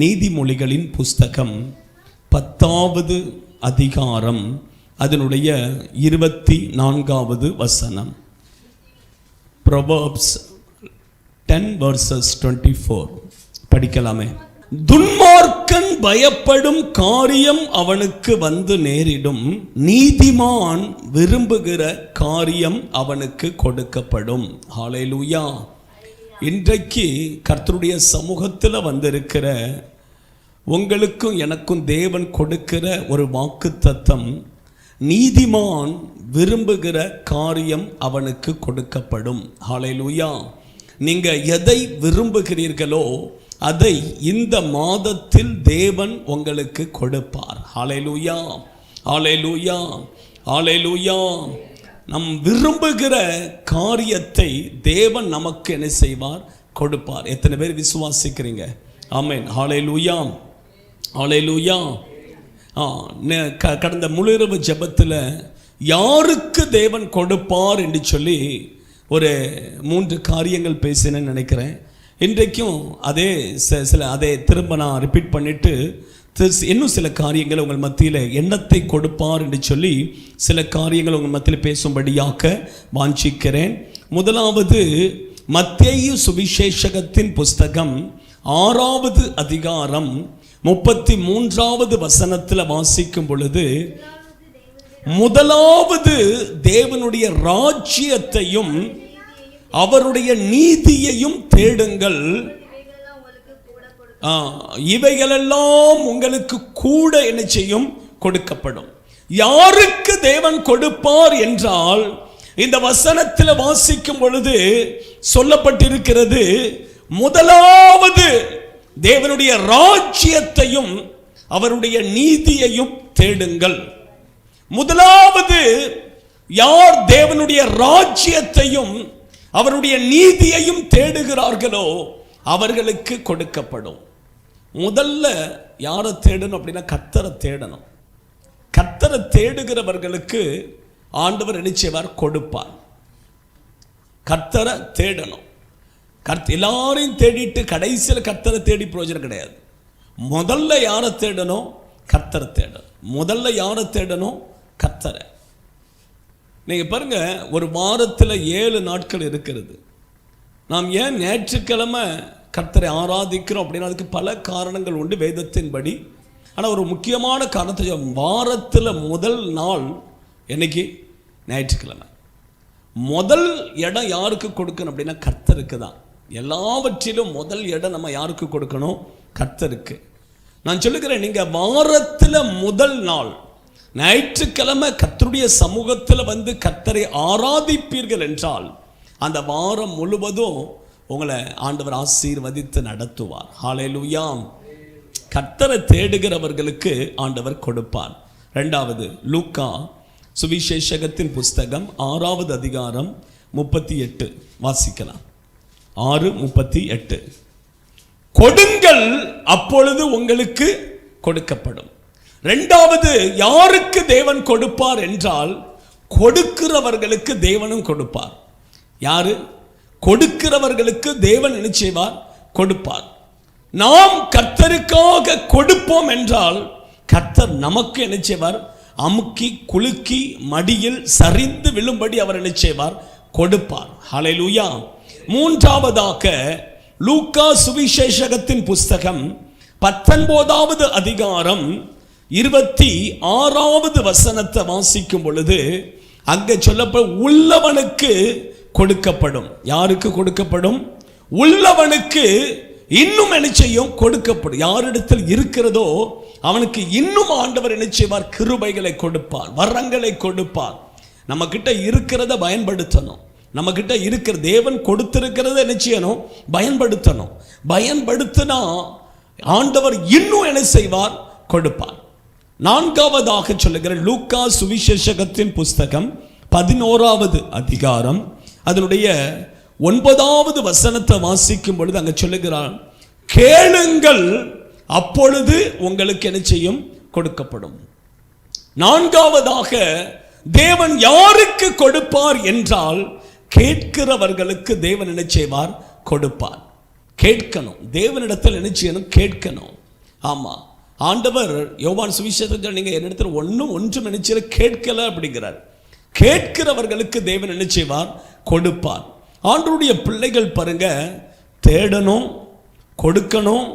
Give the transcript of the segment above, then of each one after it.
நீதிமொழிகளின் புஸ்தகம் 10வது அதிகாரம் அதனுடைய 24வது வசனம். Proverbs 10 verses 24 படிக்கலாமே. துன்மார்க்கன் பயப்படும் காரியம் அவனுக்கு வந்து நேரிடும், நீதிமான் விரும்புகிற காரியம் அவனுக்கு கொடுக்கப்படும். ஹல்லேலூயா. இன்றைக்கு கர்த்தருடைய சமூகத்தில் வந்திருக்கிற உங்களுக்கும் எனக்கும் தேவன் கொடுக்கிற ஒரு வாக்குத்தத்தம், நீதிமான் விரும்புகிற காரியம் அவனுக்கு கொடுக்கப்படும். ஹல்லேலூயா. நீங்க எதை விரும்புகிறீர்களோ அதை இந்த மாதத்தில் தேவன் உங்களுக்கு கொடுப்பார். ஹல்லேலூயா, ஹல்லேலூயா, ஹல்லேலூயா. நம் விரும்புகிற காரியத்தை தேவன் நமக்கு என்ன செய்வார்? கொடுப்பார். எத்தனை பேர் விசுவாசிக்கிறீங்க? ஆமென். ஹல்லேலூயா, ஹல்லேலூயா. கடந்த முழுஇரவு ஜெபத்தில் யாருக்கு தேவன் கொடுப்பார் என்று சொல்லி ஒரு 3 காரியங்கள் பேசினேன்னு நினைக்கிறேன். இன்றைக்கும் அதே திரும்ப நான் ரிப்பீட் பண்ணிட்டு இன்னும் சில காரியங்கள் உங்கள் மத்தியில் எண்ணத்தை கொடுப்பார் என்று சொல்லி சில காரியங்கள் உங்கள் மத்தியில் பேசும்படியாக வாஞ்சிக்கிறேன். முதலாவது, மத்தேயு சுவிசேஷகத்தின் புஸ்தகம் 6வது அதிகாரம் 33வது வசனத்தில் வாசிக்கும் பொழுது, முதலாவது தேவனுடைய ராஜ்யத்தையும் அவருடைய நீதியையும் தேடுங்கள், இவைகளெல்லாம் உங்களுக்கு கூட என்ன செய்யும்? கொடுக்கப்படும். யாருக்கு தேவன் கொடுப்பார் என்றால், இந்த வசனத்தில் வாசிக்கும் பொழுது சொல்லப்பட்டிருக்கிறது, முதலாவது தேவனுடைய ராஜ்யத்தையும் அவருடைய நீதியையும் தேடுங்கள். முதலாவது யார் தேவனுடைய ராஜ்யத்தையும் அவருடைய நீதியையும் தேடுகிறார்களோ அவர்களுக்கு கொடுக்கப்படும். முதல்ல யாரை தேடணும் அப்படின்னா கர்த்தரை தேடணும். கர்த்தரை தேடுகிறவர்களுக்கு ஆண்டவர் என்ன செய்வார்? கொடுப்பார். கர்த்தரை தேடணும். எல்லாரையும் தேடிட்டு கடைசியில் கர்த்தரை தேடி பிரயோஜனம் கிடையாது. முதல்ல யாரை தேடணும்? கர்த்தரை தேடணும். முதல்ல யாரை தேடணும்? கர்த்தரை. நீங்கள் பாருங்க, ஒரு வாரத்தில் 7 நாட்கள் இருக்கிறது. நாம் ஏன் ஞாயிற்றுக்கிழமை கர்த்தரை ஆராதிக்கிறோம் அப்படின்னா அதுக்கு பல காரணங்கள் உண்டு வேதத்தின்படி. ஆனால் ஒரு முக்கியமான காரணத்தை, வாரத்தில் முதல் நாள் என்னைக்கு? ஞாயிற்றுக்கிழமை. முதல் இடம் யாருக்கு கொடுக்கணும் அப்படின்னா கர்த்தருக்கு தான். எல்லாவற்றிலும் முதல் இடம் நம்ம யாருக்கு கொடுக்கணும்? கர்த்தருக்கு. நான் சொல்லுகிறேன், நீங்கள் வாரத்தில் முதல் நாள் ஞாயிற்றுக்கிழமை கர்த்தருடைய சமூகத்தில் வந்து கர்த்தரை ஆராதிப்பீர்கள் என்றால் அந்த வாரம் முழுவதும் உங்களை ஆண்டவர் ஆசீர்வதித்து நடத்துவார். ஹல்லேலூயா. கர்த்தரை தேடுகிறவர்களுக்கு ஆண்டவர் கொடுப்பார். 2வது, லூக்கா சுவிசேஷகத்தின் புஸ்தகம் 6வது அதிகாரம் 38 வாசிக்கலாம். 6:38. கொடுங்கள், அப்பொழுது உங்களுக்கு கொடுக்கப்படும். 2வது, யாருக்கு தேவன் கொடுப்பார் என்றால் கொடுக்கிறவர்களுக்கு தேவனும் கொடுப்பார். யாரு? கொடுக்கிறவர்களுக்கு தேவன் என்ன செய்வார்? கொடுப்பார். நாம் கர்த்தருக்காக கொடுப்போம் என்றால் கர்த்தர் நமக்கு என்ன செய்வார்? அமுக்கி குலுக்கி மடியில் சரிந்து விழும்படி அவர் என்ன செய்வார்? கொடுப்பார். ஹல்லேலூயா. 3வதாக, லூக்கா சுவிசேஷகத்தின் புஸ்தகம் 19வது அதிகாரம் 26வது வசனத்தை வாசிக்கும் பொழுது அங்கே சொல்லப்படும், உள்ளவனுக்கு கொடுக்கப்படும். யாருக்கு கொடுக்கப்படும்? உள்ளவனுக்கு இன்னும் என்ன செய்யும்? கொடுக்கப்படும். யாரிடத்தில் இருக்கிறதோ அவனுக்கு இன்னும் ஆண்டவர் என்ன செய்வார்? கிருபைகளை கொடுப்பார், வரங்களை கொடுப்பார். நம்ம கிட்ட இருக்கிறத பயன்படுத்தணும். நம்ம கிட்ட இருக்கிற தேவன் கொடுத்திருக்கிறத என்ன செய்யணும்? பயன்படுத்தணும். பயன்படுத்தினா ஆண்டவர் இன்னும் என்ன செய்வார்? கொடுப்பார். 4வதாக சொல்லுகிற லூக்கா சுவிசேஷகத்தின் புஸ்தகம் 11வது அதிகாரம் அதனுடைய 9வது வசனத்தை வாசிக்கும் பொழுது அங்க சொல்லுகிறார், கேளுங்கள், அப்பொழுது உங்களுக்கு என்ன செய்யும்? கொடுக்கப்படும். 4வதாக, தேவன் யாருக்கு கொடுப்பார் என்றால் கேட்கிறவர்களுக்கு தேவன் என்ன செய்வார்? கொடுப்பார். கேட்கணும். தேவனிடத்தில் என்ன செய்யணும்? கேட்கணும். ஆமாம், ஆண்டவர் யோவான் சுவிசேஷத்தில் நீங்கள் என்னிடத்தில் ஒன்றும் நினைச்சிட கேட்கல அப்படிங்கிறார். கேட்கிறவர்களுக்கு தேவன் என்ன செய்வார்? கொடுப்பார். ஆண்டவருடைய பிள்ளைகள் பாருங்க, தேடணும், கொடுக்கணும்.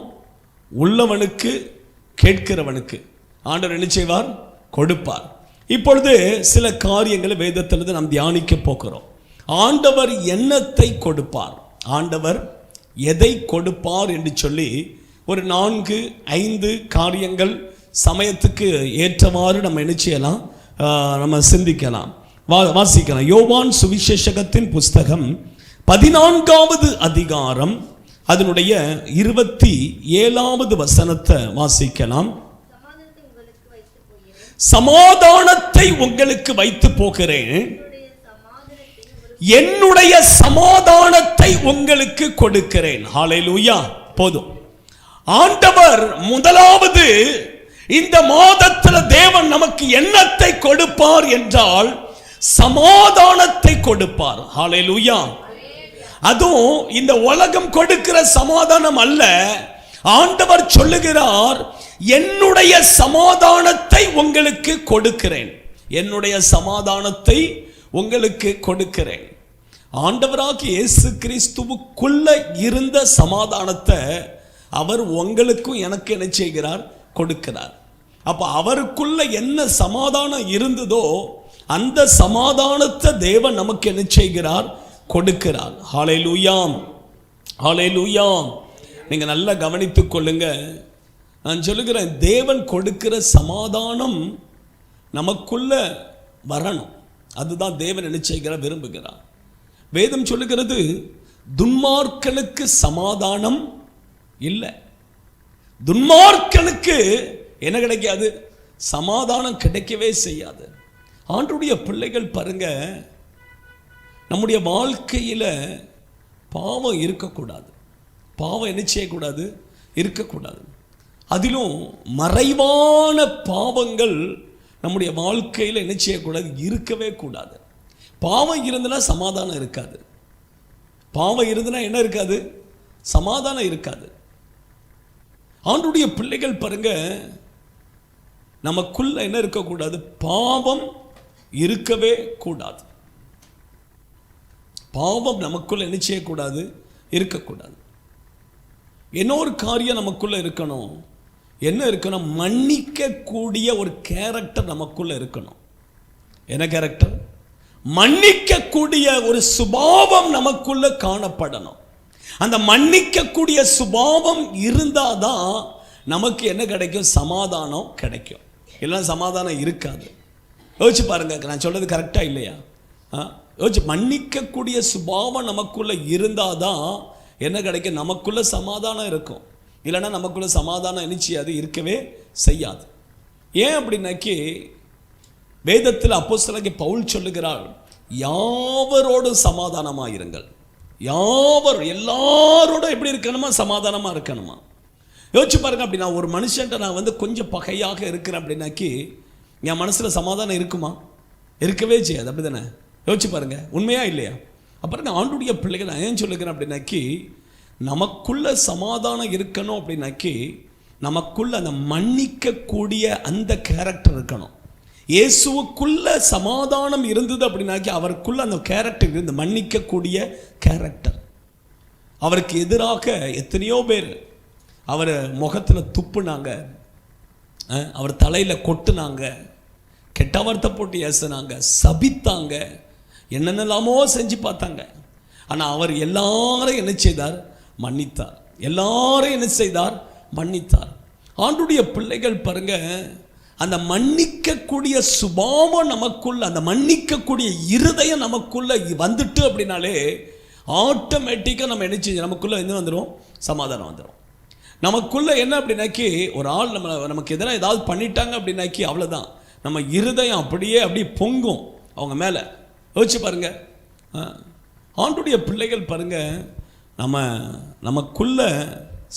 உள்ளவனுக்கு, கேட்கிறவனுக்கு ஆண்டவர் என்ன செய்வார்? கொடுப்பார். இப்பொழுது சில காரியங்களை வேதத்திலிருந்து நாம் தியானிக்க போகிறோம். ஆண்டவர் என்னத்தை கொடுப்பார், ஆண்டவர் எதை கொடுப்பார் என்று சொல்லி ஒரு 4-5 காரியங்கள் சமயத்துக்கு ஏற்றவாறு நம்ம என்ன செய்யலாம், நம்ம சிந்திக்கலாம், வாசிக்கலாம். யோவான் சுவிசேஷகத்தின் புஸ்தகம் 14வது அதிகாரம் அதனுடைய 27வது வசனத்தை வாசிக்கலாம். சமாதானத்தை உங்களுக்கு வைத்து போகிறேன், என்னுடைய சமாதானத்தை உங்களுக்கு கொடுக்கிறேன். ஹல்லேலூயா. போதும். ஆண்டவர் முதலாவது இந்த மாதத்தில் தேவன் நமக்கு என்னத்தை கொடுப்பார் என்றால் சமாதானத்தை கொடுப்பார். ஹல்லேலூயா. அதுவும் இந்த உலகம் கொடுக்கிற சமாதானம் அல்ல. ஆண்டவர் சொல்லுகிறார், என்னுடைய சமாதானத்தை உங்களுக்கு கொடுக்கிறேன், என்னுடைய சமாதானத்தை உங்களுக்கு கொடுக்கிறேன். ஆண்டவராகிய இயேசு கிறிஸ்துவுக்குள்ள இருந்த சமாதானத்தை அவர் உங்களுக்கும் எனக்கு என்ன செய்கிறார்? கொடுக்கிறார். அப்ப அவருக்குள்ள என்ன சமாதானம் இருந்ததோ அந்த சமாதானத்தை தேவன் நமக்கு என்ன செய்கிறார்? கொடுக்கிறார். ஹல்லேலூயா, ஹல்லேலூயா. நீங்க நல்லா கவனித்துக் கொள்ளுங்க. நான் சொல்லுகிறேன், தேவன் கொடுக்கிற சமாதானம் நமக்குள்ள வரணும். அதுதான் தேவன் என்ன செய்கிறார்? விரும்புகிறார். வேதம் சொல்லுகிறது, துன்மார்க்கனுக்கு சமாதானம் இல்லை. துன்மார்க்கனுக்கு என்ன கிடைக்காது? சமாதானம் கிடைக்கவே செய்யாது. ஆண்டவருடைய பிள்ளைகள் பாருங்க, நம்முடைய வாழ்க்கையில் பாவம் இருக்கக்கூடாது. பாவம் என்ன செய்யக்கூடாது? இருக்கக்கூடாது. அதிலும் மறைவான பாவங்கள் நம்முடைய வாழ்க்கையில் என்ன செய்யக்கூடாது? இருக்கவே கூடாது. பாவம் இருந்தனா சமாதானம் இருக்காது. பாவம் இருந்தனா என்ன இருக்காது? சமாதானம் இருக்காது. ஆண்டவருடைய பிள்ளைகள் பாருங்க, நமக்குள்ள என்ன இருக்கக்கூடாது? பாவம் இருக்கவே கூடாது. பாவம் நமக்குள்ள என்ன செய்யக்கூடாது? இருக்கக்கூடாது. இன்னொரு காரியம் நமக்குள்ள இருக்கணும். என்ன இருக்கணும்? மன்னிக்க கூடிய ஒரு கேரக்டர் நமக்குள்ள இருக்கணும். என்ன கேரக்டர்? மன்னிக்க கூடிய ஒரு சுபாவம் நமக்குள்ள காணப்படணும். அந்த மன்னிக்க கூடிய சுபாவம் இருந்தாதான் நமக்கு என்ன கிடைக்கும்? சமாதானம் கிடைக்கும். இல்லைன்னா சமாதானம் இருக்காது. யோசிச்சு பாருங்க, நான் சொல்றது கரெக்டா இல்லையா? யோசிச்சு, மன்னிக்கக்கூடிய சுபாவம் நமக்குள்ள இருந்தாதான் என்ன கிடைக்கும்? நமக்குள்ள சமாதானம் இருக்கும். இல்லைன்னா நமக்குள்ள சமாதானம் என்ன செய்யாது? இருக்கவே செய்யாது. ஏன் அப்படின்னாக்கி வேதத்தில் அப்போஸ்தலனாகிய பவுல் சொல்லுகிறார், யாவரோடும் சமாதானமாயிருங்கள். எல்லாரோட எப்படி இருக்கணுமா? சமாதானமா இருக்கணுமா? யோசிச்சு பாருங்க. அப்படி நான் ஒரு மனுஷன்ட்ட நான் கொஞ்சம் பகையாக இருக்கிறேன் அப்படின்னாக்கி என் மனசுல சமாதானம் இருக்குமா? இருக்கவே செய்யாது. அப்படி தானே? யோசிச்சு பாருங்க, உண்மையா இல்லையா? அப்புறம் ஆண்டவருடைய பிள்ளைகள் நான் ஏன் சொல்லுகிறேன் அப்படின்னாக்கி, நமக்குள்ள சமாதானம் இருக்கணும் அப்படின்னாக்கி நமக்குள்ள அந்த மன்னிக்க கூடிய அந்த கேரக்டர் இருக்கணும். இயேசுவுக்குள்ள சமாதானம் இருந்தது அப்படின்னாக்கி அவருக்குள்ள அந்த கேரக்டர் இருந்து, மன்னிக்க கூடிய கேரக்டர். அவருக்கு எதிராக எத்தனையோ பேர் அவர் முகத்தில் துப்புனாங்க, அவர் தலையில் கொட்டுனாங்க, கெட்ட வார்த்தை போட்டு ஏசினாங்க, சபித்தாங்க, என்னென்னலாமோ செஞ்சு பார்த்தாங்க. ஆனால் அவர் எல்லாரும் என்ன செய்தார்? மன்னித்தார். எல்லாரும் என்ன செய்தார்? மன்னித்தார். ஆண்டவருடைய பிள்ளைகள் பாருங்க, அந்த மன்னிக்கக்கூடிய சுபாவம் நமக்குள்ள, அந்த மன்னிக்கக்கூடிய இருதயம் நமக்குள்ள வந்துட்டு அப்படின்னாலே ஆட்டோமேட்டிக்காக நம்ம என்ன செய்ய, நமக்குள்ள என்ன வந்துடும்? சமாதானம் வந்துடும். நமக்குள்ள என்ன அப்படின்னாக்கி, ஒரு ஆள் நமக்கு எதிராக ஏதாவது பண்ணிட்டாங்க அப்படின்னாக்கி அவ்வளோதான், நம்ம இருதயம் அப்படியே பொங்கும் அவங்க மேலே. யோசிச்சு பாருங்க. ஆண்டவருடைய பிள்ளைகள் பாருங்க, நமக்குள்ள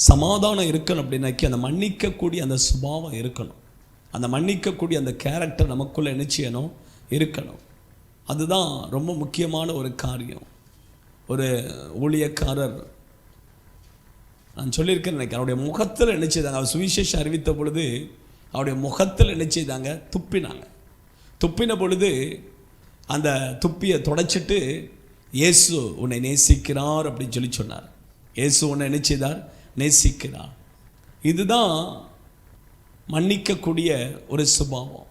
சமாதானம் இருக்கணும் அப்படின்னாக்கி அந்த மன்னிக்கக்கூடிய அந்த சுபாவம் இருக்கணும். அந்த மன்னிக்கக்கூடிய அந்த கேரக்டர் நமக்குள்ள என்ன செய்யணும்? இருக்கணும். அதுதான் ரொம்ப முக்கியமான ஒரு காரியம். ஒரு ஊழியக்காரர் நான் சொல்லியிருக்கேன் நினைக்கிறேன். அவருடைய முகத்தில் என்ன செய்தாங்க, அவர் சுவிசேஷம் அறிவித்த பொழுது அவருடைய முகத்தில் என்ன செய்தாங்க, துப்பினாங்க. துப்பின பொழுது அந்த துப்பியை தொடச்சிட்டு இயேசு உன்னை நேசிக்கிறார் அப்படின்னு சொல்லி சொன்னார். இயேசு உன்னை என்ன செய்தார், நேசிக்கிறார். இதுதான் மன்னிக்கக்கூடிய ஒரு சுபாவம்.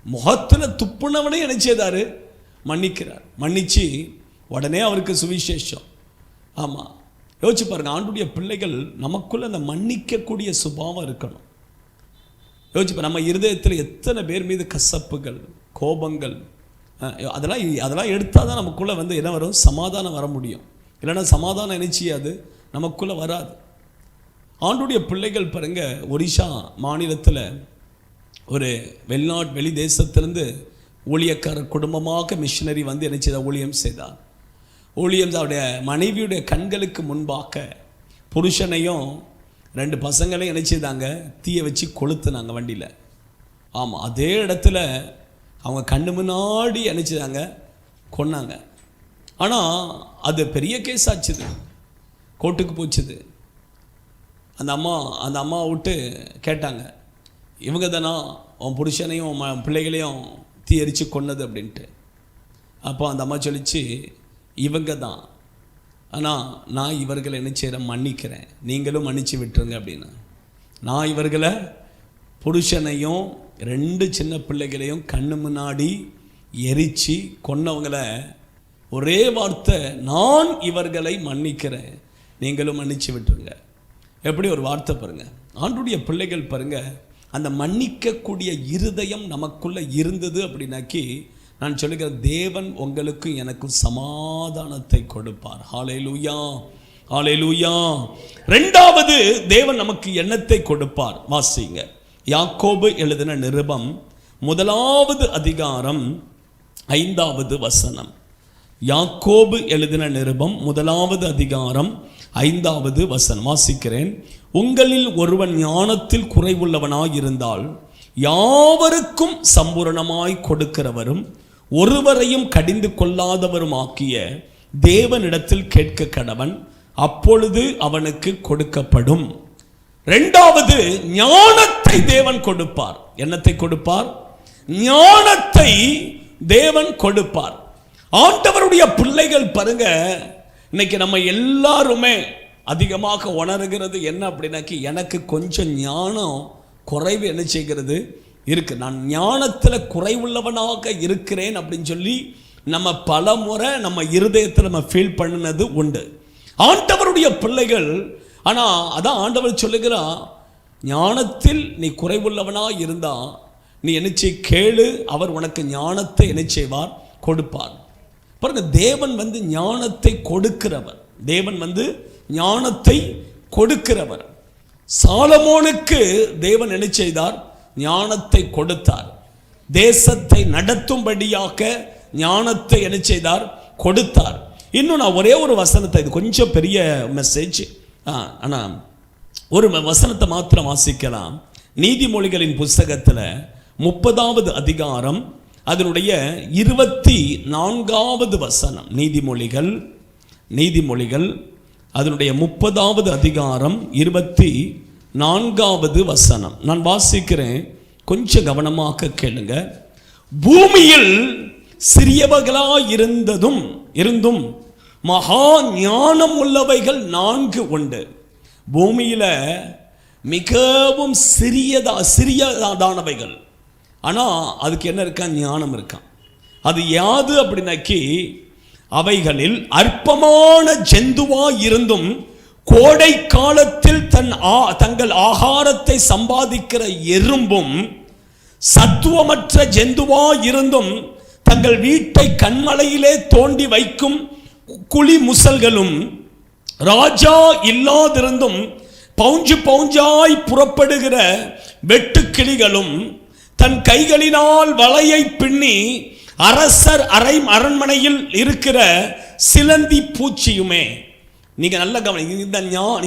முகத்தில் துப்புனவனே என்ன செய்தார், மன்னிக்கிறார். மன்னிச்சு உடனே அவருக்கு சுவிசேஷம். ஆமாம், யோசிச்சு பாருங்க, ஆண்டுடைய பிள்ளைகள் நமக்குள்ள அந்த மன்னிக்கக்கூடிய சுபாவம் இருக்கணும். யோசிச்சு நம்ம இருதயத்தில் எத்தனை பேர் மீது கசப்புகள், கோபங்கள், அதெல்லாம் எடுத்தால் தான் நமக்குள்ளே வந்து என்ன வரும், சமாதானம் வர முடியும். இல்லைன்னா சமாதானம் என்ன செய்யாது, நமக்குள்ளே வராது. ஆண்டுடைய பிள்ளைகள் பாருங்க, ஒரிஷா மாநிலத்தில் ஒரு வெளி தேசத்திலிருந்து ஊழியக்காரர் குடும்பமாக மிஷினரி வந்து என்ன செய்தார், ஊழியம் செய்தார். ஊழியம் அவருடைய மனைவியுடைய கண்களுக்கு முன்பாக புருஷனையும் 2 பசங்களையும் என்ன செய்தாங்க, தீயை வச்சு கொளுத்துனாங்க வண்டியில். ஆமாம், அதே இடத்துல அவங்க கண்ணு முன்னாடி என்ன செய்தாங்க, கொன்னாங்க. ஆனால் அது பெரிய கேஸ் ஆச்சுது, கோர்ட்டுக்கு போச்சுது. அந்த அம்மா விட்டு கேட்டாங்க, இவங்க தானா உன் புருஷனையும் பிள்ளைகளையும் தீ எரித்து கொன்னது அப்படின்ட்டு. அப்போ அந்த அம்மா சொல்லிச்சு, இவங்க தான், ஆனால் நான் இவர்களை என்ன செய்கிறேன், மன்னிக்கிறேன், நீங்களும் மன்னிச்சு விட்டுருங்க அப்படின்னு. நான் இவர்களை புருஷனையும் 2 சின்ன பிள்ளைகளையும் கண்ணு முன்னாடி எரித்து கொன்னவங்களை ஒரே வார்த்தை, நான் இவர்களை மன்னிக்கிறேன், நீங்களும் மன்னிச்சு விட்டுருங்க. எப்படி ஒரு வார்த்தை பாருங்கள். ஆண்டுடைய பிள்ளைகள் பாருங்கள், அந்த மன்னிக்கக்கூடிய இருதயம் நமக்குள்ளே இருந்தது அப்படின்னாக்கி, நான் சொல்லுகிற தேவன் உங்களுக்கும் எனக்கும் சமாதானத்தை கொடுப்பார். ஹல்லேலூயா, ஹல்லேலூயா. 2வது தேவன் நமக்கு எண்ணத்தை கொடுப்பார். வாசிங்க, யாக்கோபு எழுதின நிருபம் 1வது அதிகாரம் 5வது வசனம். யாக்கோபு எழுதின நிருபம் 1வது அதிகாரம் 5வது வசனம் வாசிக்கிறேன். உங்களில் ஒருவன் ஞானத்தில் குறைவுள்ளவனாய் இருந்தால் யாவருக்கும் சம்பூரணமாய் கொடுக்கிறவரும் ஒருவரையும் கடிந்து கொள்ளாதவரும் ஆக்கிய தேவனிடத்தில் கேட்க கடவன், அப்பொழுது அவனுக்கு கொடுக்கப்படும். 2வது ஞானத்தை தேவன் கொடுப்பார். என்னத்தை கொடுப்பார்? ஞானத்தை தேவன் கொடுப்பார். ஆண்டவருடைய பிள்ளைகள் பாருங்க, இன்னைக்கு நம்ம எல்லாருமே அதிகமாக உணர்கிறது என்ன அப்படின்னாக்கி, எனக்கு கொஞ்சம் ஞானம் குறைவு என்ன செய்கிறது இருக்கு, நான் ஞானத்தில் குறைவுள்ளவனாக இருக்கிறேன் அப்படின்னு சொல்லி நம்ம பல முறை நம்ம இருதயத்தில் நம்ம ஃபீல் பண்ணினது உண்டு. ஆண்டவருடைய பிள்ளைகள், ஆனால் அதான் ஆண்டவர் சொல்லுகிறார், ஞானத்தில் நீ குறைவுள்ளவனாக இருந்தா நீ என்ன செய், கேளு, அவர் உனக்கு ஞானத்தை என்ன செய்வார், கொடுப்பார். பாருங்க, தேவன் வந்து ஞானத்தை கொடுக்கிறவர். தேவன் வந்து ஞானத்தை கொடுக்கிறவர். சாலமோனுக்கு தேவன் என்ன செய்தார், ஞானத்தை கொடுத்தார். தேசத்தை நடத்தும்படியாக ஞானத்தை என்ன செய்தார், கொடுத்தார். இன்னும் நான் ஒரே ஒரு வசனத்தை, இது கொஞ்சம் பெரிய மெசேஜ், ஆனால் ஒரு வசனத்தை மாத்திரம் வாசிக்கலாம். நீதிமொழிகளின் புஸ்தகத்தில் 30வது அதிகாரம் அதனுடைய 24வது வசனம். நீதிமொழிகள் அதனுடைய 30வது அதிகாரம் 24வது வசனம் நான் வாசிக்கிறேன், கொஞ்சம் கவனமாக கேளுங்க. பூமியில் சிறியவர்களாய் இருந்தும் மகா ஞானம் உள்ளவைகள் 4 உண்டு. பூமியில மிகவும் சிறியதானவைகள், ஆனால் அதுக்கு என்ன இருக்கா, ஞானம் இருக்கான். அது யாது அப்படின்னாக்கி, அவைகளில் அற்பமான ஜந்துவாய் இருந்தும் கோடை காலத்தில் தங்கள் ஆகாரத்தை சம்பாதிக்கிற எறும்பும், சத்துவமற்ற ஜந்துவாய் இருந்தும் தங்கள் வீட்டை கண்மலையிலே தோண்டி வைக்கும் குழி முசல்களும், ராஜா இல்லாதிருந்தும் பவுஞ்சாய் புறப்படுகிற வெட்டுக்கிளிகளும், தன் கைகளினால் வலையை பின்னி அரசர் அரண்மனையில் இருக்கிற சிலந்தி பூச்சியுமே. நீங்க நல்ல கவனி,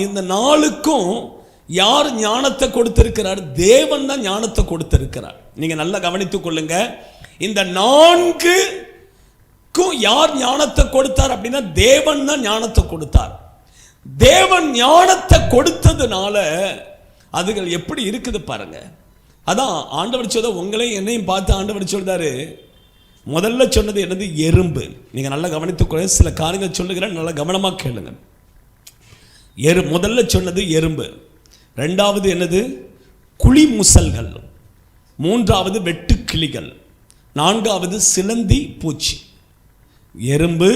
இந்த நாளுக்கும் யார் ஞானத்தை கொடுத்திருக்கிறார்? தேவன் தான் ஞானத்தை கொடுத்திருக்கிறார். நீங்க நல்லா கவனித்துக் கொள்ளுங்க. இந்த 4க்கும் யார் ஞானத்தை கொடுத்தார் அப்படின்னா, தேவன் தான் ஞானத்தை கொடுத்தார். தேவன் ஞானத்தை கொடுத்ததுனால அதுகள் எப்படி இருக்குது பாருங்க. அதான் ஆண்டவர் சொல்ல, உங்களையும் என்னையும் பார்த்து ஆண்டவர் சொல்றாரு. முதல்ல சொன்னது என்னது? எறும்பு. நீங்க நல்லா கவனித்துக்கொள்ள, சில காரியங்கள் சொல்லுகிறேன், நல்லா கவனமா கேளுங்க. முதல்ல சொன்னது எறும்பு, ரெண்டாவது என்னது? குழி முசல்கள், மூன்றாவது வெட்டுக்கிளிகள், நான்காவது சிலந்தி பூச்சி. எறும்பு,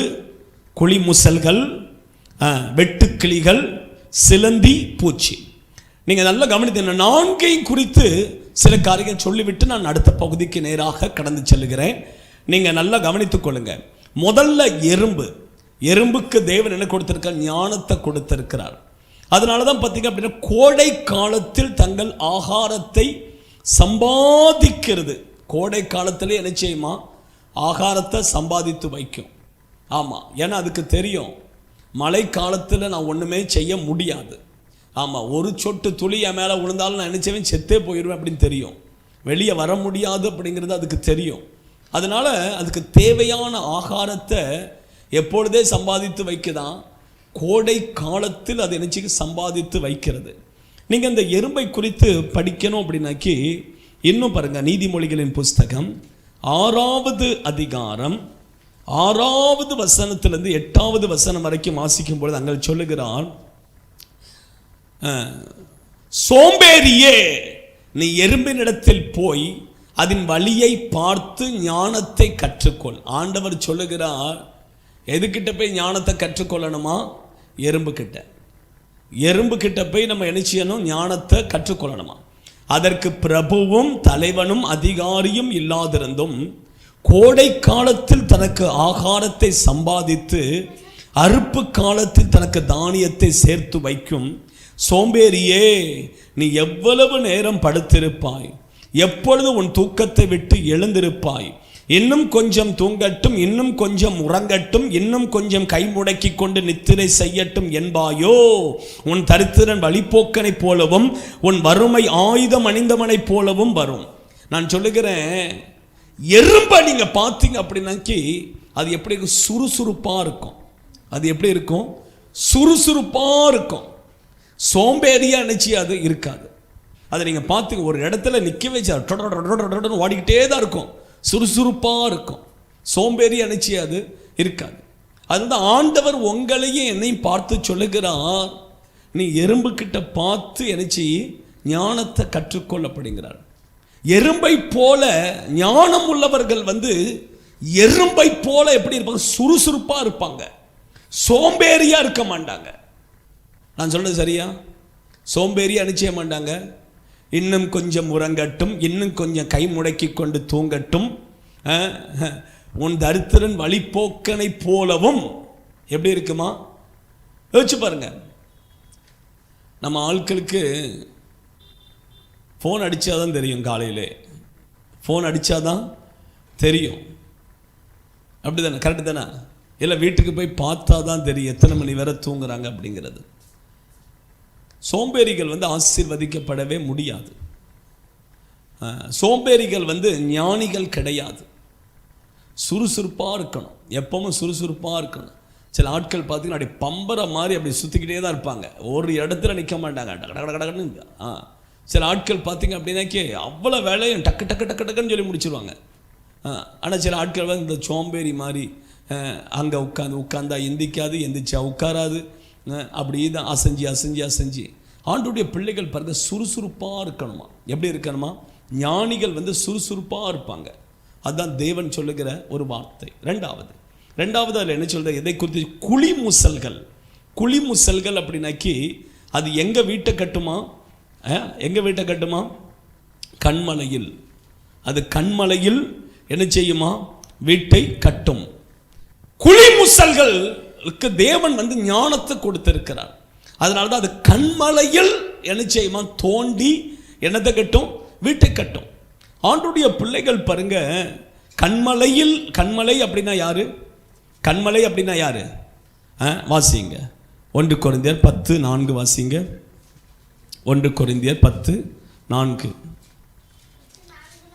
குழி முசல்கள், வெட்டுக்கிளிகள், சிலந்தி பூச்சி. நீங்கள் நல்லா கவனித்து, நான்கையும் குறித்து சில காரியங்கள் சொல்லிவிட்டு நான் அடுத்த பகுதிக்கு நேராக கடந்து செல்லுகிறேன். நீங்கள் நல்லா கவனித்துக் கொள்ளுங்க. முதல்ல எறும்பு. எறும்புக்கு தேவன் என்ன கொடுத்திருக்கார்? ஞானத்தை கொடுத்திருக்கிறார். அதனால தான் பார்த்தீங்க அப்படின்னா கோடை காலத்தில் தங்கள் ஆகாரத்தை சம்பாதிக்கிறது. கோடை காலத்திலே என்ன செய்யுமா? ஆகாரத்தை சம்பாதித்து வைக்கும். ஆமாம், ஏன்னா அதுக்கு தெரியும் மழை காலத்தில் நான் ஒன்றுமே செய்ய முடியாது. ஆமாம், ஒரு சொட்டு துளி என் மேலே விழுந்தாலும் நான் நினச்சவன் செத்தே போயிடுவேன் அப்படின்னு தெரியும். வெளியே வர முடியாது அப்படிங்கிறது அதுக்கு தெரியும். அதனால் அதுக்கு தேவையான ஆகாரத்தை எப்பொழுதே சம்பாதித்து வைக்குதான். கோடை காலத்தில் அது நிச்சயம் சம்பாதித்து வைக்கிறது. நீங்கள் இந்த எறும்பை குறித்து படிக்கணும் அப்படின்னாக்கி இன்னும் பாருங்கள், நீதிமொழிகளின் புஸ்தகம் 6வது அதிகாரம் 6வது வசனத்திலிருந்து 8வது வசனம் வரைக்கும் வாசிக்கும் பொழுது அங்கே சொல்லுகிறார், சோம்பேறியே, நீ எறும்பினிடத்தில் போய் அதன் வழியை பார்த்து ஞானத்தை கற்றுக்கொள். ஆண்டவர் சொல்லுகிறார், எதுக்கிட்ட போய் ஞானத்தை கற்றுக்கொள்ளணுமா? எறும்பு கிட்ட. எறும்பு கிட்ட போய் நம்ம என்ன செய்யணும்? ஞானத்தை கற்றுக்கொள்ளணுமா? அதற்கு பிரபுவும் தலைவனும் அதிகாரியும் இல்லாதிருந்தும் கோடை காலத்தில் தனக்கு ஆகாரத்தை சம்பாதித்து அறுப்பு காலத்தில் தனக்கு தானியத்தை சேர்த்து வைக்கும் சோம்பேறியே, நீ எவ்வளவு நேரம் படுத்திருப்பாய்? எப்பொழுது உன் தூக்கத்தை விட்டு எழுந்திருப்பாய்? இன்னும் கொஞ்சம் தூங்கட்டும், இன்னும் கொஞ்சம் உறங்கட்டும், இன்னும் கொஞ்சம் கை முடக்கி கொண்டு நித்திரை செய்யட்டும் என்பாயோ? உன் தரித்திரன் வழிபோக்கனை போலவும் உன் வறுமை ஆயுதம் அணிந்தவனை போலவும் வரும். நான் சொல்லுகிறேன், எறும்பை நீங்க பார்த்தீங்க அப்படின்னாக்கி அது எப்படி இருக்கும்? சுறுசுறுப்பா இருக்கும். அது எப்படி இருக்கும்? சுறுசுறுப்பா இருக்கும். சோம்பேறியா நினைச்சி அது இருக்காது. அதை நீங்கள் பார்த்து ஒரு இடத்துல நிற்க வச்சா ஓடிக்கிட்டே தான் இருக்கும். சுறுசுறுப்பாக இருக்கும். சோம்பேறி நினைச்சி அது இருக்காது. அதுதான் ஆண்டவர் உங்களையும் என்னையும் பார்த்து சொல்லுகிறார், நீ எறும்பு கிட்ட பார்த்து நினைச்சி ஞானத்தை கற்றுக்கொள்ள அப்படிங்கிறார். எறும்பை போல ஞானம் உள்ளவர்கள் எறும்பை போல எப்படி இருப்பாங்க? சுறுசுறுப்பாக இருப்பாங்க. சோம்பேறியா இருக்க மாட்டாங்க. நான் சொல்றது சரியா? சோம்பேறியா நிச்சய மாட்டாங்க. இன்னும் கொஞ்சம் உறங்கட்டும், இன்னும் கொஞ்சம் கை முடக்கி கொண்டு தூங்கட்டும், உன் தரித்திரன் வழிபோக்கனை போலவும் எப்படி இருக்குமா? யோசிச்சு பாருங்க. நம்ம ஆட்களுக்கு ஃபோன் அடித்தாதான் தெரியும். காலையிலே ஃபோன் அடித்தாதான் தெரியும். அப்படி தானே? கரெக்டு தானே? இல்லை வீட்டுக்கு போய் பார்த்தா தான் தெரியும் எத்தனை மணி வரை தூங்குறாங்க அப்படிங்கிறது. சோம்பேறிகள் ஆசீர்வதிக்கப்படவே முடியாது. சோம்பேறிகள் ஞானிகள் கிடையாது. சுறுசுறுப்பாக இருக்கணும், எப்பவும் சுறுசுறுப்பாக இருக்கணும். சில ஆட்கள் பார்த்தீங்கன்னா அப்படி பம்பரை மாதிரி அப்படி சுற்றிக்கிட்டே தான் இருப்பாங்க, ஒரு இடத்துல நிற்க மாட்டாங்க. டக்கு. சில ஆட்கள் பார்த்தீங்க அப்படின்னாக்கே அவ்வளோ வேலையும் டக்கு டக்கு டக்கு டக்குன்னு சொல்லி முடிச்சிருவாங்க. ஆனால் சில ஆட்கள் இந்த சோம்பேறி மாதிரி அங்கே உட்காந்தா எந்திக்காது, எந்திரிச்சா உட்காராது, அப்படி தான் அசைஞ்சு. ஆண்டுடைய பிள்ளைகள் பாருங்க சுறுசுறுப்பாக இருக்கணுமா? எப்படி இருக்கணுமா? ஞானிகள் சுறுசுறுப்பாக இருப்பாங்க. அதுதான் தேவன் சொல்லுகிற ஒரு வார்த்தை. ரெண்டாவது அதில் என்ன சொல்ற? எதை குறித்து? குழிமுசல்கள் அப்படின்னாக்கி அது எங்கள் வீட்டை கட்டுமா? எங்கள் வீட்டை கட்டுமா? கண்மலையில். அது கண்மலையில் என்ன செய்யுமா? வீட்டை கட்டும். குழிமுசல்களுக்கு தேவன் ஞானத்தை கொடுத்திருக்கிறார். அதனால தான் அது கண்மலையில் என்ன செய்யுமா? தோண்டி என்னத்தை கட்டும்? வீட்டை கட்டும். ஆண்டுடைய பிள்ளைகள் பாருங்க, கண்மலை அப்படின்னா யாரு? கண்மலை அப்படின்னா யாரு? வாசிங்க 1 கொரிந்தியர் 10:4 வாசிங்க. 1 கொரிந்தியர் 10:4.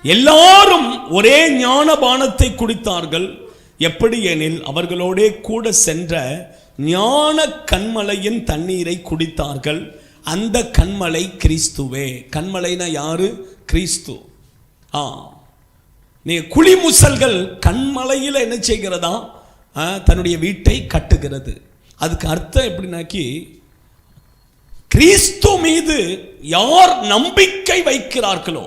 எல்லாரும் ஒரே ஞான பானத்தை குடித்தார்கள். எப்படி எனில் அவர்களோடே கூட சென்ற ஞான கண்மலையின் தண்ணீரை குடித்தார்கள். அந்த கண்மலை கிறிஸ்துவே. கண்மலைனா யாரு? கிறிஸ்து. நீங்க குளிமுசல்கள் கண்மலையில் என்ன செய்கிறதா? தன்னுடைய வீட்டை கட்டுகிறது. அதுக்கு அர்த்தம் எப்படின்னாக்கி, கிறிஸ்து மீது யார் நம்பிக்கை வைக்கிறார்களோ,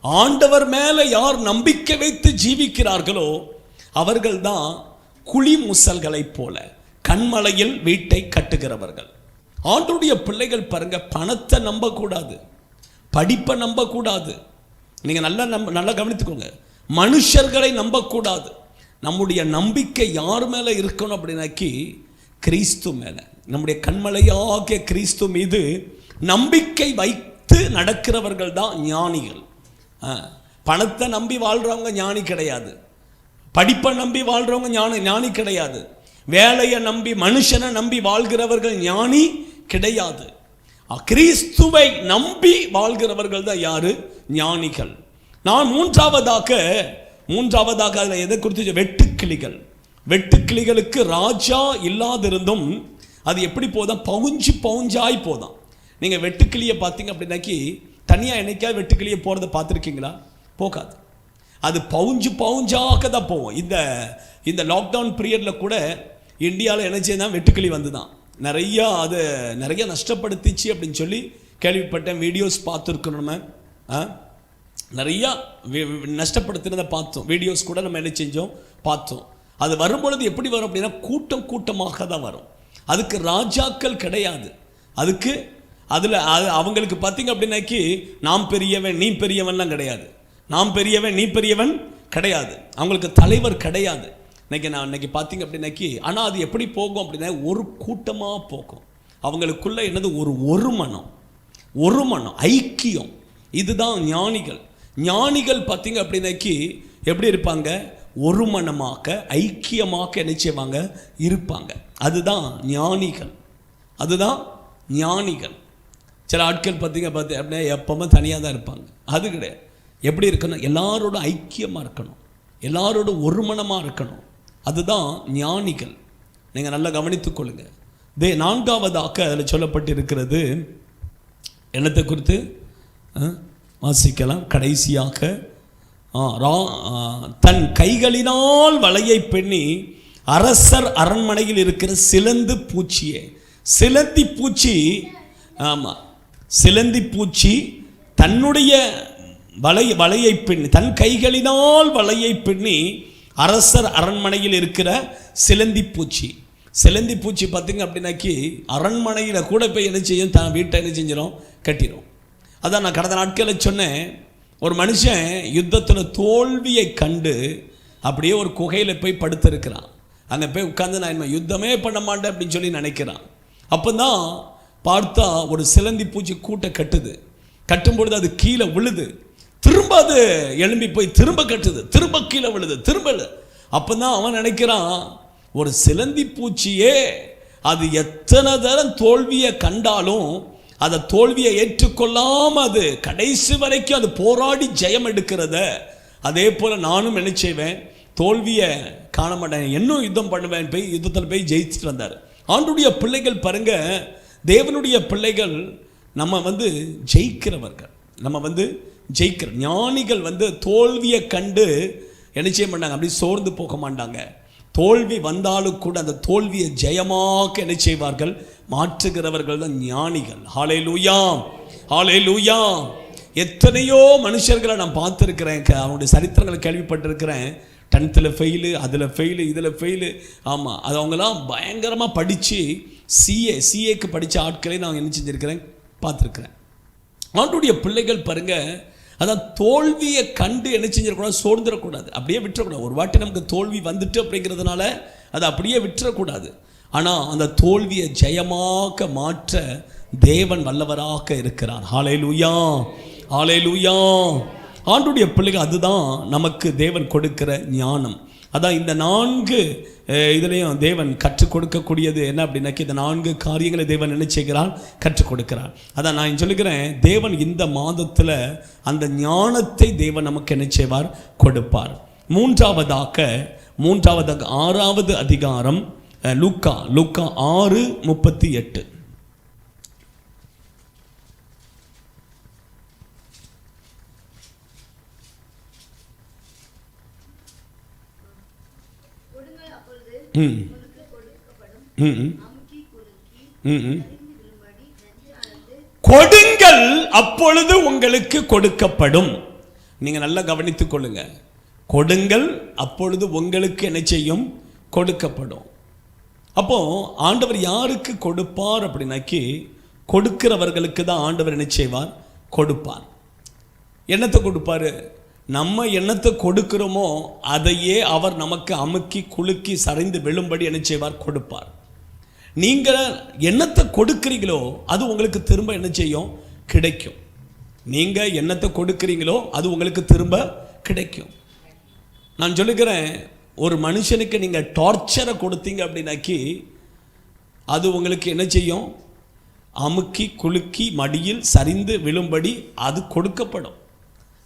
ஆண்டவர் மேல யார் நம்பிக்கை வைத்து ஜீவிக்கிறார்களோ அவர்கள் தான் குளிமுசல்களை போல கண்மலையில் வீட்டை கட்டுகிறவர்கள். ஆண்டவருடைய பிள்ளைகள் பாருங்க, பணத்தை நம்பக்கூடாது, படிப்பை நம்பக்கூடாது. நீங்க நல்லா கவனித்துக்கோங்க. மனுஷர்களை நம்பக்கூடாது. நம்முடைய நம்பிக்கை யார் மேல இருக்கணும் அப்படின்னாக்கி, கிறிஸ்து மேல. நம்முடைய கண்மலையாகிய கிறிஸ்து மீது நம்பிக்கை வைத்து நடக்கிறவர்கள் தான் ஞானிகள். பணத்தை நம்பி வாழ்றவங்க ஞானி கிடையாது. படிப்பை நம்பி வாழ்றவங்க ஞானி கிடையாது. வேலையை நம்பி, மனுஷனை நம்பி வாழ்கிறவர்கள் ஞானி கிடையாது. கிறிஸ்துவை நம்பி வாழ்கிறவர்கள் தான் யாரு? ஞானிகள். நான் மூன்றாவதாக அதில் எதை குறித்து? வெட்டுக்கிளிகள். வெட்டுக்கிளிகளுக்கு ராஜா இல்லாதிருந்தும் அது எப்படி போதான்? பவுஞ்சாய் போதான். நீங்கள் வெட்டுக்கிளியை பார்த்தீங்க அப்படின்னாக்கி, தனியாக என்னைக்காவது வெட்டுக்கிளியை போகிறத பார்த்துருக்கீங்களா? போகாது. அது பவுஞ்சாக தான் போவோம். இந்த லாக்டவுன் பீரியடில் கூட இந்தியாவில் என்ன செய்தான்? வெட்டுக்கிளி வந்து தான் நிறைய நஷ்டப்படுத்திச்சு அப்படின்னு சொல்லி கேள்விப்பட்டேன். வீடியோஸ் பார்த்துருக்கோம். நம்ம நிறையா நஷ்டப்படுத்தினதை பார்த்தோம். வீடியோஸ் கூட நம்ம என்ன செஞ்சோம்? பார்த்தோம். அது வரும்பொழுது எப்படி வரும் அப்படின்னா, கூட்டமாக தான் வரும். அதுக்கு ராஜாக்கள் கிடையாது. அவங்களுக்கு பார்த்தீங்க அப்படின்னாக்கி, நாம் பெரியவன் நீ பெரியவன்லாம் கிடையாது. நாம் பெரியவன் நீ பெரியவன் கிடையாது. அவங்களுக்கு தலைவர் கிடையாது. இன்னைக்கு பார்த்தீங்க அப்படின்னாக்கி, ஆனால் அது எப்படி போகும் அப்படின்னா, ஒரு கூட்டமாக போகும். அவங்களுக்குள்ள என்னது? ஒரு மனம் ஐக்கியம். இதுதான் ஞானிகள். ஞானிகள் பார்த்தீங்க அப்படின்னாக்கி எப்படி இருப்பாங்க? ஒரு மனமாக ஐக்கியமாக என்ன செய்வாங்க? இருப்பாங்க. அதுதான் ஞானிகள். சில ஆட்கள் பார்த்தீங்க அப்படின்னா எப்பவுமே தனியாக தான் இருப்பாங்க. அது கிடையாது. எப்படி இருக்கணும்? எல்லாரோட ஐக்கியமாக இருக்கணும், எல்லாரோட ஒரு மனமாக இருக்கணும். அதுதான் ஞானிகள். நீங்கள் நல்லா கவனித்துக் கொள்ளுங்க. நான்காவதாக அதில் சொல்லப்பட்டிருக்கிறது என்னத்தை குறித்து வாசிக்கலாம். கடைசியாக, தன் கைகளினால் வலையை பின்னி அரசர் அரண்மனையில் இருக்கிற சிலந்தி பூச்சி, ஆமாம், சிலந்தி பூச்சி தன்னுடைய வலையை பின்னி, தன் கைகளினால் வலையை பின்னி அரசர் அரண்மனையில் இருக்கிற சிலந்தி பூச்சி பார்த்தீங்க அப்படின்னாக்கி, அரண்மனையில் கூட போய் என்ன செய்யும்? தான் வீட்டை என்ன செஞ்சிடும்? கட்டிடும். அதான் நான் கடந்த நாட்களில் சொன்னேன். ஒரு மனுஷன் யுத்தத்தில் தோல்வியை கண்டு அப்படியே ஒரு குகையில் போய் படுத்திருக்கிறான். அங்கே போய் உட்காந்து நான் யுத்தமே பண்ண மாட்டேன் அப்படின்னு சொல்லி நினைக்கிறான். அப்போ தான் பார்த்தா ஒரு சிலந்தி பூச்சி கூட்டை கட்டுது. கட்டும்பொழுது அது கீழே விழுது. திரும்ப அது எழும்பி போய் திரும்ப கட்டுது. திரும்ப கீழே விழுது. திரும்ப. அப்போ தான் அவன் நினைக்கிறான், ஒரு சிலந்தி பூச்சியே அது எத்தனை தரம் தோல்வியை கண்டாலும் அதை தோல்வியை ஏற்றுக்கொள்ளாம அது கடைசி வரைக்கும் அது போராடி ஜெயம் எடுக்கிறத, அதே போல நானும் என்ன செய்வேன்? தோல்வியை காண மாட்டேன், இன்னும் யுத்தம் பண்ணுவேன். போய் யுத்தத்தில் போய் ஜெயிச்சுட்டு வந்தார். ஆண்டுடைய பிள்ளைகள் பாருங்க, தேவனுடைய பிள்ளைகள் நம்ம ஜெயிக்கிறவர்கள். நம்ம ஜெயிக்கிற ஞானிகள் தோல்வியை கண்டு என்ன செய்ய மாட்டாங்க? அப்படி சோர்ந்து போக மாட்டாங்க. தோல்வி வந்தாலும் கூட அந்த தோல்வியை ஜெயமாக என்ன செய்வார்கள்? மாற்றுகிறவர்கள் தான் ஞானிகள். ஹல்லேலூயா, ஹல்லேலூயா. எத்தனையோ மனுஷர்களை நான் பார்த்துருக்கிறேன், அவனுடைய சரித்திரங்களை கேள்விப்பட்டிருக்கிறேன். 10th ஃபெயிலு, அதில் ஃபெயிலு, இதில் ஃபெயிலு. ஆமாம், அது அவங்களாம் பயங்கரமாக படித்து சிஏக்கு படித்த ஆட்களை நான் என்ன செஞ்சுருக்கிறேன்? பார்த்துருக்கிறேன். ஆண்டுடைய பிள்ளைகள் பாருங்க, அதான் தோல்வியை கண்டு என்ன செஞ்சிடக்கூடாது? சோர்ந்துடக்கூடாது, அப்படியே விட்டுறக்கூடாது. ஒரு வாட்டி நமக்கு தோல்வி வந்துட்டு அப்படிங்கிறதுனால அதை அப்படியே விட்டுறக்கூடாது. ஆனால் அந்த தோல்வியை ஜெயமாக மாற்ற தேவன் வல்லவராக இருக்கிறார். ஹல்லேலூயா, ஹல்லேலூயா. ஆண்டுடைய பிள்ளைகள், அதுதான் நமக்கு தேவன் கொடுக்கிற ஞானம். அதான் இந்த 4 இதுலேயும் தேவன் கற்றுக் கொடுக்கக்கூடியது என்ன அப்படின்னாக்கி, இந்த 4 காரியங்களை தேவன் என்ன செய்கிறார்? கற்றுக் கொடுக்கிறார். அதான் நான் சொல்லுகிறேன், தேவன் இந்த மாதத்தில் அந்த ஞானத்தை தேவன் நமக்கு என்ன செய்வார்? கொடுப்பார். மூன்றாவதாக 6வது அதிகாரம் லூக்கா 6:38. கொடுங்கள் அப்பொழுது உங்களுக்கு கொடுக்கப்படும். நீங்க நல்லா கவனித்துக் கொள்ளுங்க. கொடுங்கள் அப்பொழுது உங்களுக்கு என்ன செய்யும்? கொடுக்கப்படும். அப்போ ஆண்டவர் யாருக்கு கொடுப்பார் அப்படின்னாக்கி, கொடுக்கிறவர்களுக்கு தான் ஆண்டவர் என்ன செய்வார்? கொடுப்பார். என்னத்தை கொடுப்பாரு? நம்ம என்னத்தை கொடுக்கிறோமோ அதையே அவர் நமக்கு அமுக்கி குலுக்கி சரிந்து விழும்படி என்ன செய்வார்? கொடுப்பார். நீங்கள் என்னத்தை கொடுக்கிறீங்களோ அது உங்களுக்கு திரும்ப என்ன செய்யும்? கிடைக்கும். நீங்கள் என்னத்தை கொடுக்கிறீங்களோ அது உங்களுக்கு திரும்ப கிடைக்கும். நான் சொல்லுகிறேன், ஒரு மனுஷனுக்கு நீங்கள் டார்ச்சரை கொடுத்தீங்க அப்படின்னாக்கி அது உங்களுக்கு என்ன செய்யும்? அமுக்கி குலுக்கி மடியில் சரிந்து விழும்படி அது கொடுக்கப்படும்.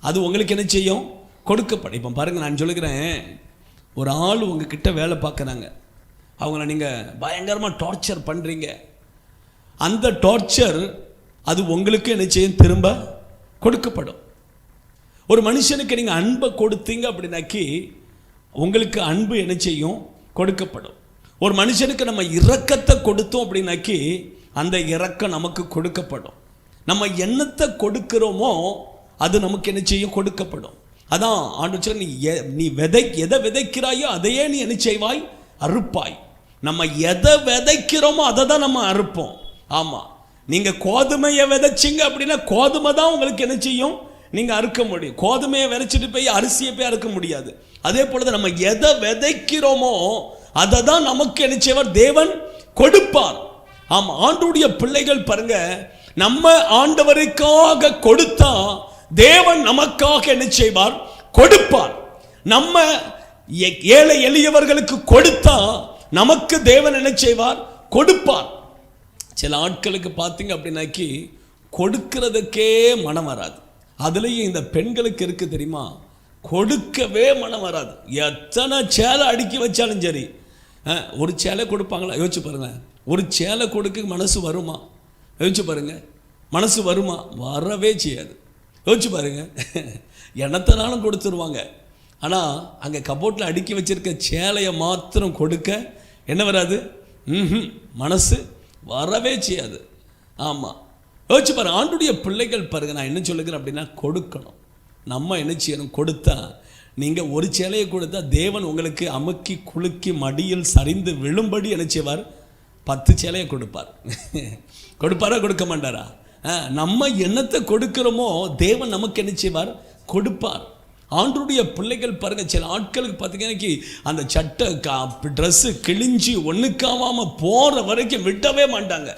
அது உங்களுக்கு என்ன செய்யும்? கொடுக்கப்படும். இப்போ பாருங்கள், நான் சொல்லுகிறேன், ஒரு ஆள் உங்ககிட்ட வேலை பார்க்குறாங்க, அவங்கள நீங்கள் பயங்கரமாக டார்ச்சர் பண்ணுறீங்க. அந்த டார்ச்சர் அது உங்களுக்கு என்ன செய்யும்? திரும்ப கொடுக்கப்படும். ஒரு மனுஷனுக்கு நீங்கள் அன்பை கொடுத்தீங்க அப்படின்னாக்கி உங்களுக்கு அன்பு என்ன செய்யும்? கொடுக்கப்படும். ஒரு மனுஷனுக்கு நம்ம இரக்கத்தை கொடுத்தோம் அப்படின்னாக்கி அந்த இரக்கம் நமக்கு கொடுக்கப்படும். நம்ம என்னத்தை கொடுக்கிறோமோ அது நமக்கு என்ன செய்யும்? கொடுக்கப்படும். அதான் ஆண்டவர் சொல்ல, நீ எதை விதைக்கிறாயோ அதையே நீ என்ன செய்வாய்? அறுப்பாய். நம்ம எதை விதைக்கிறோமோ அதை தான் நம்ம அறுப்போம். ஆமாம், நீங்கள் கோதுமையை விதைச்சிங்க அப்படின்னா கோதுமை தான் உங்களுக்கு என்ன செய்யும்? நீங்கள் அறுக்க முடியும். கோதுமையை விதைச்சிட்டு போய் அரிசியை போய் அறுக்க முடியாது. அதே போல தான் நம்ம எதை விதைக்கிறோமோ அதை தான் நமக்கு என்ன செய்வார்? தேவன் கொடுப்பார். ஆமாம், ஆண்டவருடைய பிள்ளைகள் பாருங்க, நம்ம ஆண்டவருக்காக கொடுத்தா தேவன் நமக்காக என்ன செய்வார்? கொடுப்பார். நம்ம ஏழை எளியவர்களுக்கு கொடுத்தா நமக்கு தேவன் என்ன செய்வார்? கொடுப்பார். சில ஆட்களுக்கு பார்த்தீங்க அப்படின்னாக்கி கொடுக்கிறதுக்கே மனம் வராது. அதுலேயும் இந்த பெண்களுக்கு இருக்கு தெரியுமா? கொடுக்கவே மனம் வராது. எத்தனை சேலை அடுக்கி வச்சாலும் சரி, ஒரு சேலை கொடுப்பாங்களா? யோசிச்சு பாருங்க. ஒரு சேலை கொடுக்க மனசு வருமா? யோசிச்சு பாருங்க. மனசு வருமா? வரவே செய்யாது. யோசிச்சு பாருங்க. என்னத்தனாலும் கொடுத்துருவாங்க. ஆனால் அங்கே கபோர்ட்டில் அடுக்கி வச்சிருக்க சேலையை மாத்திரம் கொடுக்க என்ன வராது? மனசு வரவே செய்யாது. ஆமாம், யோசிச்சு பாருங்க. ஆண்டுடைய பிள்ளைகள் பாருங்க, நான் என்ன சொல்லுகிறேன் அப்படின்னா, கொடுக்கணும். நம்ம என்ன செய்யணும்? கொடுத்தா, நீங்கள் ஒரு சேலையை கொடுத்தா தேவன் உங்களுக்கு அமுக்கி குலுக்கி மடியில் சரிந்து விழும்படி என்ன செய்வார்? 10 சேலையை கொடுப்பார். கொடுப்பாரா? கொடுக்க மாட்டாரா? நம்ம என்னத்தை கொடுக்கிறோமோ தேவன் நமக்கு என்ன செய்வார்? கொடுப்பார். ஆண்டவருடைய பிள்ளைகள் பாருங்க, சில ஆட்களுக்கு பார்த்தீங்கன்னா அந்த சட்டை ட்ரெஸ்ஸு கிழிஞ்சி ஒன்றுக்காமல் போகிற வரைக்கும் விட்டவே மாட்டாங்க.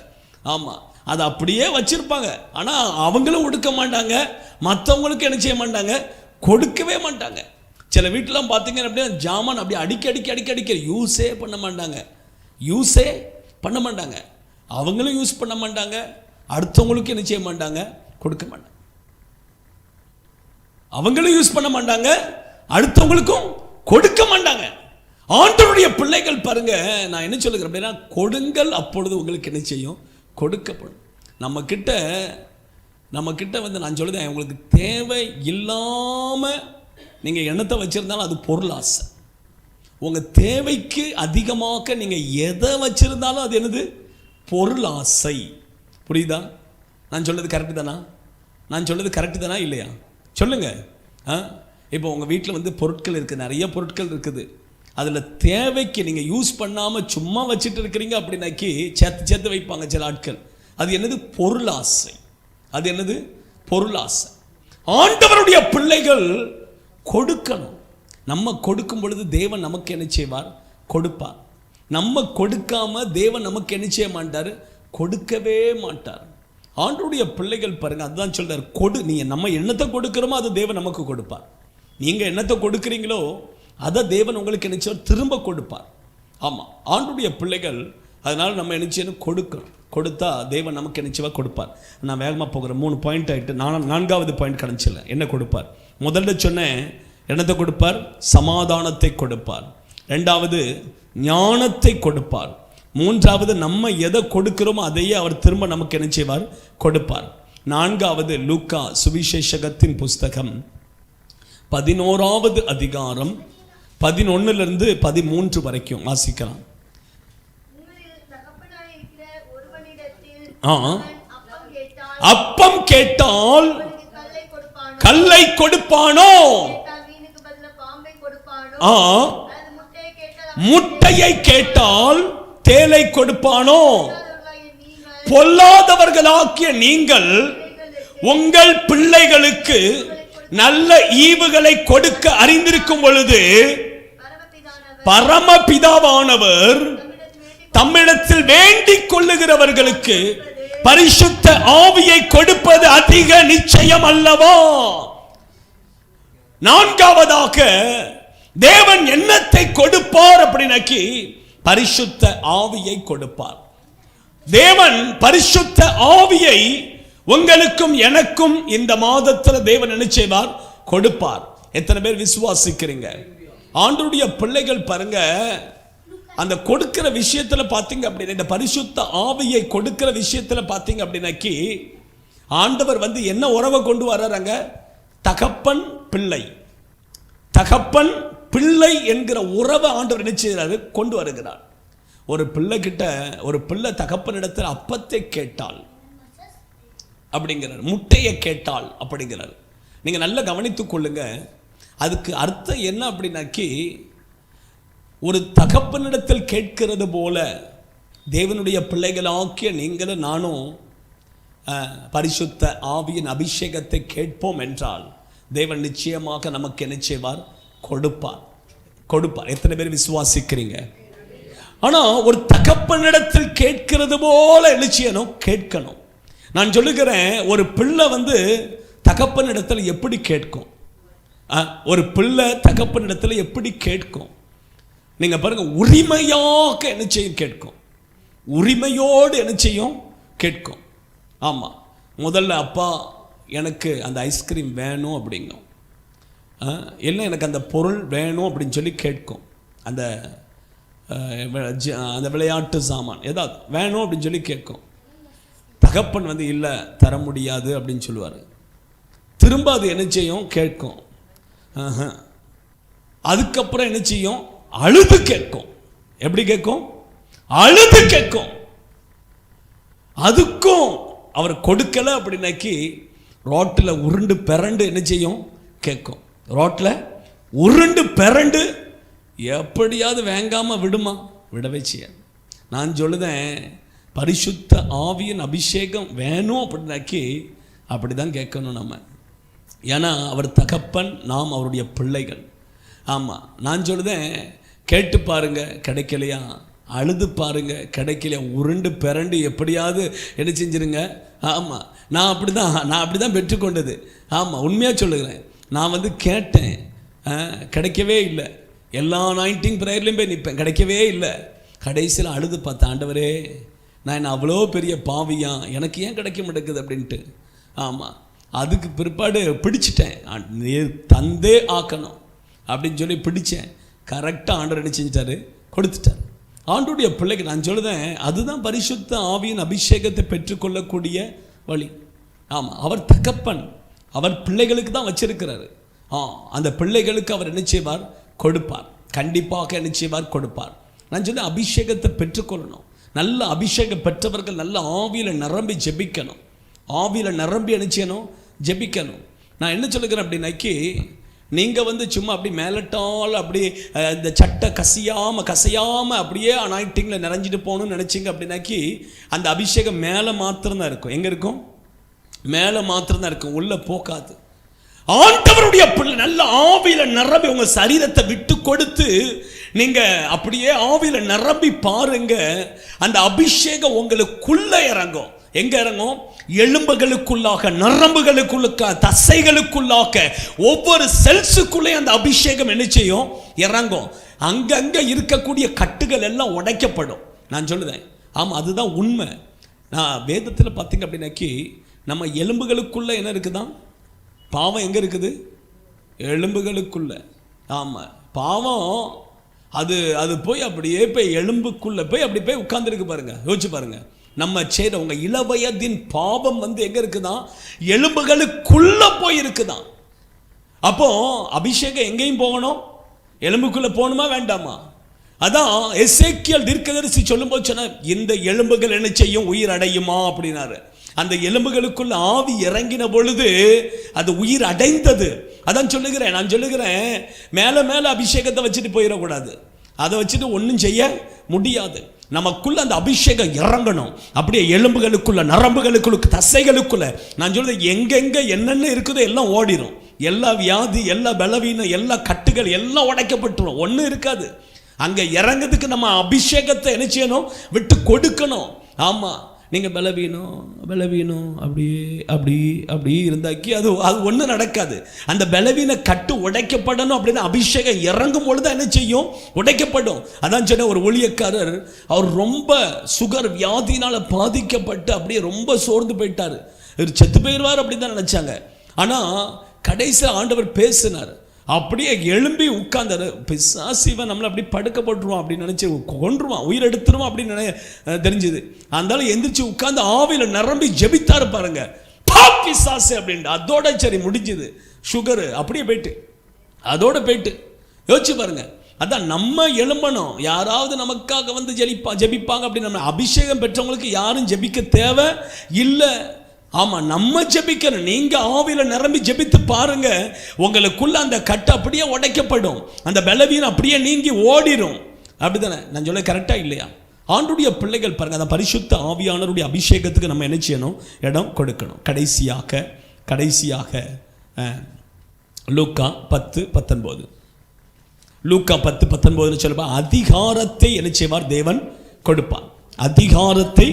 ஆமாம், அதை அப்படியே வச்சுருப்பாங்க. ஆனால் அவங்களும் கொடுக்க மாட்டாங்க, மற்றவங்களுக்கு என்ன செய்ய மாட்டாங்க? கொடுக்கவே மாட்டாங்க. சில வீட்டிலாம் பார்த்தீங்கன்னா அப்படியே ஜாமான் அப்படியே அடிக்க யூஸே பண்ண மாட்டாங்க. அவங்களும் யூஸ் பண்ண மாட்டாங்க, அடுத்தவங்களுக்கு என்ன செய்ய மாட்டாங்க? கொடுக்க மாட்டாங்க. அவங்களும் யூஸ் பண்ண மாட்டாங்க, அடுத்தவங்களுக்கும் கொடுக்க மாட்டாங்க. ஆண்டவருடைய பிள்ளைகள் பாருங்க, நான் என்ன சொல்லுகிறேன் அப்படின்னா, கொடுங்கள் அப்பொழுது உங்களுக்கு என்ன செய்யும்? கொடுக்கப்படும். நம்ம கிட்ட வந்து நான் சொல்லுதேன், உங்களுக்கு தேவை இல்லாமல் நீங்கள் எண்ணத்தை வச்சுருந்தாலும் அது பொருள் ஆசை. உங்கள் தேவைக்கு அதிகமாக நீங்கள் எதை வச்சுருந்தாலும் அது என்னது? பொருள் ஆசை. புரியுதா? நான் சொல்றது கரெக்டு தானா இல்லையா? சொல்லுங்க. இப்போ உங்கள் வீட்டில் வந்து பொருட்கள் இருக்குது, நிறைய பொருட்கள் இருக்குது. அதில் தேவைக்கு நீங்கள் யூஸ் பண்ணாமல் சும்மா வச்சுட்டு இருக்கிறீங்க அப்படின்னாக்கி சேர்த்து வைப்பாங்க சில ஆட்கள். அது என்னது? பொருள் ஆசை. அது என்னது? பொருள் ஆசை. ஆண்டவருடைய பிள்ளைகள் கொடுக்கணும். நம்ம கொடுக்கும் பொழுது தேவன் நமக்கு என்ன செய்வார்? கொடுப்பார். நம்ம கொடுக்காம தேவன் நமக்கு என்ன செய்ய மாட்டார்? கொடுக்கவே மாட்டார். ஆண்டவருடைய பிள்ளைகள் பாருங்க, அதுதான் சொல்றார், நம்ம என்னத்தை கொடுக்கிறோமோ அது தேவன் நமக்கு கொடுப்பார். நீங்கள் என்னத்தை கொடுக்குறீங்களோ அதை தேவன் உங்களுக்கு என்ன செய்வார்? திரும்ப கொடுப்பார். ஆமாம், ஆண்டவருடைய பிள்ளைகள். அதனால் நம்ம என்ன செய்யணும்? கொடுக்கணும். கொடுத்தா தேவன் நமக்கு என்ன செய்வார்? கொடுப்பார். நான் வேகமாக போகிறேன். 3 பாயிண்ட் ஆகிட்டு 4வது பாயிண்ட் கிடச்சில்ல. என்ன கொடுப்பார்? முதல்ல சொன்னேன், என்னத்தை கொடுப்பார்? சமாதானத்தை கொடுப்பார். 2வது ஞானத்தை கொடுப்பார். மூன்றாவது, நம்ம எதை கொடுக்கிறோமோ அதையே அவர் திரும்ப நமக்கு என்ன செய்வார்? கொடுப்பார். நான்காவது, லூக்கா சுவிசேஷகத்தின் புஸ்தகம் 11வது அதிகாரம் 11லிருந்து 13 வரைக்கும் வாசிக்கலாம். அப்பம் கேட்டால் கல்லை கொடுப்பானோ? முட்டையை கேட்டால் தேலை கொடுப்பானோ? பொல்லாதவர்களாகிய நீங்கள் உங்கள் பிள்ளைகளுக்கு நல்ல ஈவுகளை கொடுக்க அறிந்திருக்கும் பொழுது பரமபிதாவானவர் தம்மிடத்தில் வேண்டிக் கொள்ளுகிறவர்களுக்கு பரிசுத்த ஆவியை கொடுப்பது அதிக நிச்சயம் அல்லவா? நான்காவதாக, தேவன் என்னத்தை கொடுப்பார் அப்படின்னாக்கி பரிசுத்த ஆவியை கொடுப்பார். தேவன் பரிசுத்த ஆவியை உங்களுக்கும் எனக்கும் இந்த மாதத்தில் தேவன் என்ன செய்வார்? கொடுப்பார். எத்தனை பேர் விசுவாசிக்கிறீங்க? ஆண்டவருடைய பிள்ளைகள் பாருங்க, அந்த கொடுக்கிற விஷயத்துல பாத்தீங்க அப்படின்னா, இந்த பரிசுத்த ஆவியை கொடுக்கிற விஷயத்துல பாத்தீங்க அப்படின்னாக்கி ஆண்டவர் வந்து என்ன உறவை கொண்டு வர்றாங்க? தகப்பன் பிள்ளை, தகப்பன் பிள்ளை என்கிற உறவை ஆண்டவர் என்ன செய்கிறாரு? கொண்டு வருகிறார். ஒரு பிள்ளை கிட்ட, ஒரு பிள்ளை தகப்பனிடத்தில் அப்பத்தை கேட்டால் அப்படிங்கிறார், முட்டையை கேட்டால் அப்படிங்கிறார். நீங்க நல்லா கவனித்துக் கொள்ளுங்க. அதுக்கு அர்த்தம் என்ன அப்படின்னாக்கி, ஒரு தகப்பனிடத்தில் கேட்கிறது போல தேவனுடைய பிள்ளைகளாக்கிய நீங்களும் நானும் பரிசுத்த ஆவியின் அபிஷேகத்தை கேட்போம் என்றால் தேவன் நிச்சயமாக நமக்கு என்ன செய்வார்? கொடுப்பார். கொடுப்பார். எத்தனை பேர் விசுவாசிக்கிறீங்க? ஆனா ஒரு தகப்பனிடத்தில் கேட்கிறது போல என்ன செய்யணும்? கேட்கணும். நான் சொல்லுகிறேன், ஒரு பிள்ளை வந்து தகப்பனிடத்தில் எப்படி கேட்கும்? ஒரு பிள்ளை தகப்பனிடத்தில் எப்படி கேட்கும்? நீங்க பாருங்க, உரிமையாக என்ன செய்யும்? கேட்கும். உரிமையோடு என்ன செய்யும்? கேட்கும். ஆமா, முதல்ல அப்பா எனக்கு அந்த ஐஸ்கிரீம் வேணும் அப்படிங்கும், இல்லை எனக்கு அந்த பொருள் வேணும் அப்படின்னு சொல்லி கேட்கும். அந்த அந்த விளையாட்டு சாமான் ஏதாவது வேணும் அப்படின்னு சொல்லி கேட்கும். தகப்பன் வந்து இல்லை தர முடியாது அப்படின்னு சொல்லுவார். திரும்ப அது என்ன செய்யும்? கேட்கும். அதுக்கப்புறம் என்ன செய்யும்? அழுது கேட்கும். எப்படி கேட்கும்? அழுது கேட்கும். அதுக்கும் அவர் கொடுக்கல அப்படின்னாக்கி ரோட்டில் உருண்டு பிறண்டு என்ன செய்யும்? கேட்கும். ரோட்டில் உருண்டு பிறண்டு எப்படியாவது வேங்காம விடுமா? விடவே செய்யாது. நான் சொல்லுதேன், பரிசுத்த ஆவியின் அபிஷேகம் வேணும் அப்படின்னாக்கி அப்படிதான் கேட்கணும் நம்ம. ஏன்னா அவர் தகப்பன், நாம் அவருடைய பிள்ளைகள். ஆமாம், நான் சொல்லுதேன், கேட்டு பாருங்க, கிடைக்கலையா? அழுது பாருங்க, கிடைக்கலையா? உருண்டு பிறண்டு எப்படியாவது என்ன செஞ்சிருங்க. ஆமாம், நான் அப்படி தான் பெற்றுக்கொண்டது. ஆமாம், உண்மையாக சொல்லுகிறேன். நான் வந்து கேட்டேன், கிடைக்கவே இல்லை. எல்லா 19 ப்ரேயர்லையும் போய் நிற்பேன், கிடைக்கவே இல்லை. கடைசியில் அழுது பார்த்தேன், ஆண்டவரே நான் என்ன அவ்வளோ பெரிய பாவியா, எனக்கு ஏன் கிடைக்க மாட்டேங்குது அப்படின்ட்டு. ஆமாம், அதுக்கு பிற்பாடு பிடிச்சிட்டேன், தந்தே ஆக்கணும் அப்படின்னு சொல்லி பிடிச்சேன். கரெக்டாக ஆண்டவர் என்ன செஞ்சார்? கொடுத்துட்டார். ஆண்டவருடைய பிள்ளைக்கு நான் சொல்லுதேன், அதுதான் பரிசுத்த ஆவியின் அபிஷேகத்தை பெற்றுக்கொள்ளக்கூடிய வழி. ஆமாம், அவர் தகப்பன், அவர் பிள்ளைகளுக்கு தான் வச்சிருக்கிறாரு. அந்த பிள்ளைகளுக்கு அவர் என்ன செய்வார்? கொடுப்பார். கண்டிப்பாக என்ன செய்வார்? கொடுப்பார். நான் சொல்ல அபிஷேகத்தை பெற்றுக்கொள்ளணும். நல்ல அபிஷேகம் பெற்றவர்கள் நல்ல ஆவியில் நிரம்பி ஜெபிக்கணும். ஆவியில் நிரம்பி என்ன செய்யணும்? ஜெபிக்கணும். நான் என்ன சொல்லுகிறேன் அப்படின்னாக்கி, நீங்கள் வந்து சும்மா அப்படி மேலட்டால் அப்படி இந்த சட்டை கசையாமல் அப்படியே அனாயிட்டிங்கில் நிறைஞ்சிட்டு போகணும்னு நினச்சிங்க அப்படின்னாக்கி அந்த அபிஷேகம் மேலே மாத்திரம்தான் இருக்கும். எங்கே இருக்கும்? மேலே மாத்திரம்தான் இருக்கும், உள்ளே போக்காது. ஆண்டவருடைய பிள்ளை நல்ல ஆவியில் நிரம்பி உங்கள் சரீரத்தை விட்டு கொடுத்து நீங்கள் அப்படியே ஆவியில் நிரம்பி பாருங்க, அந்த அபிஷேகம் உங்களுக்குள்ள இறங்கும். எங்க இறங்கும்? எலும்புகளுக்குள்ளாக, நரம்புகளுக்குள்ளாக, தசைகளுக்குள்ளாக, ஒவ்வொரு செல்ஸுக்குள்ளே அந்த அபிஷேகம் என்ன செய்யும்? இறங்கும். அங்கங்க இருக்கக்கூடிய கட்டுகள் எல்லாம் உடைக்கப்படும். நான் சொல்லுதேன், ஆமாம், அதுதான் உண்மை. நான் வேதத்தில் பார்த்தீங்க அப்படின்னாக்கி நம்ம எலும்புகளுக்குள்ள என்ன இருக்குதான்? பாவம் எங்கே இருக்குது? எலும்புகளுக்குள்ள. ஆமாம், பாவம் அது அது போய் அப்படியே போய் எலும்புக்குள்ள போய் அப்படி போய் உட்கார்ந்துருக்கு பாருங்க. யோசிச்சு பாருங்க, நம்ம செய்த உங்க இளவயதின் பாவம் எங்க இருக்குதான்? எலும்புகளுக்குள்ள போய் இருக்குதான். அப்போ அபிஷேகம் எங்கேயும் போகணும், எலும்புக்குள்ள போகணுமா வேண்டாமா? அதான் எசேக்கியேல் தீர்க்கதரிசி சொல்லும்போது சொன்ன, இந்த எலும்புகள் என்ன செய்யும்? உயிர் அடையுமா அப்படின்னாரு. அந்த எலும்புகளுக்குள்ள ஆவி இறங்கின பொழுது அது உயிர் அடைந்தது. அதான் சொல்லுகிறேன், நான் சொல்லுகிறேன், மேல மேல அபிஷேகத்தை வச்சுட்டு போயிடக்கூடாது. அதை வச்சுட்டு ஒன்றும் செய்ய முடியாது. நமக்குள்ள அந்த அபிஷேகம் இறங்கணும். அப்படியே எலும்புகளுக்குள்ள, நரம்புகளுக்குள்ள, தசைகளுக்குள்ள. நான் சொல்றது எங்கெங்க என்னென்ன இருக்குதோ எல்லாம் ஓடிடும். எல்லா வியாதி, எல்லா பலவீனம், எல்லா கட்டுகள் எல்லாம் உடைக்கப்பட்டுரும். ஒன்றும் இருக்காது. அங்க இறங்கிறதுக்கு நம்ம அபிஷேகத்தை என்ன செய்யணும்? விட்டு கொடுக்கணும். ஆமா, நீங்க பலவீனம் அப்படி இருந்தாக்கி அது ஒன்றும் நடக்காது. அந்த பலவீன கட்டு உடைக்கப்படணும் அப்படின்னா அபிஷேகம் இறங்கும் பொழுது என்ன செய்யும்? உடைக்கப்படும். அதான் சொன்ன, ஒரு ஊழியக்காரர், அவர் ரொம்ப சுகர் வியாதியினால பாதிக்கப்பட்டு அப்படியே ரொம்ப சோர்ந்து போயிட்டாரு. இவர் செத்து போயிடுவார் அப்படின்னு தான் நினைச்சாங்க. ஆனா கடைசி ஆண்டவர் பேசினார். அப்படியே எழும்பி உட்கார்ந்தாரு. பிசாசிவன் நம்மளை அப்படி படுக்க போட்டுருவான் அப்படின்னு நினைச்சு கொன்றுவான், உயிர் எடுத்துருவான் அப்படின்னு தெரிஞ்சுது. அதனால எந்திரிச்சு உட்கார்ந்து ஆவியில நிரம்பி ஜெபித்தாரு பாருங்க. பிசாசு அப்படின்னு. அதோட சரி முடிஞ்சுது. சுகரு அப்படியே போயிட்டு, அதோட போயிட்டு. யோசிச்சு பாருங்க. அதான் நம்ம எழும்பணும். யாராவது நமக்காக வந்து ஜெபிப்பாங்க அப்படின்னு. நம்ம அபிஷேகம் பெற்றவங்களுக்கு யாரும் ஜெபிக்க தேவை இல்லை. ஆமா, நம்ம ஜெபிக்கணும். நீங்க ஆவியில நிரம்பி ஜெபித்து பாருங்க, உங்களுக்குள்ள அந்த கட்டு அப்படியே உடைக்கப்படும். அந்த பலவீனம் அப்படியே நீங்கி ஓடிடும். அப்படித்தானே? நான் சொல்ல கரெக்டா இல்லையா? ஆண்டுடைய பிள்ளைகள் பாருங்க, அந்த பரிசுத்த ஆவியானவருடைய அபிஷேகத்துக்கு நம்ம என்ன செய்யணும்? இடம் கொடுக்கணும். கடைசியாக லூக்கா 10:19. லூக்கா 10:19 சொல்லுவா, அதிகாரத்தை என்ன செய்வார்? தேவன் கொடுப்பார். அதிகாரத்தை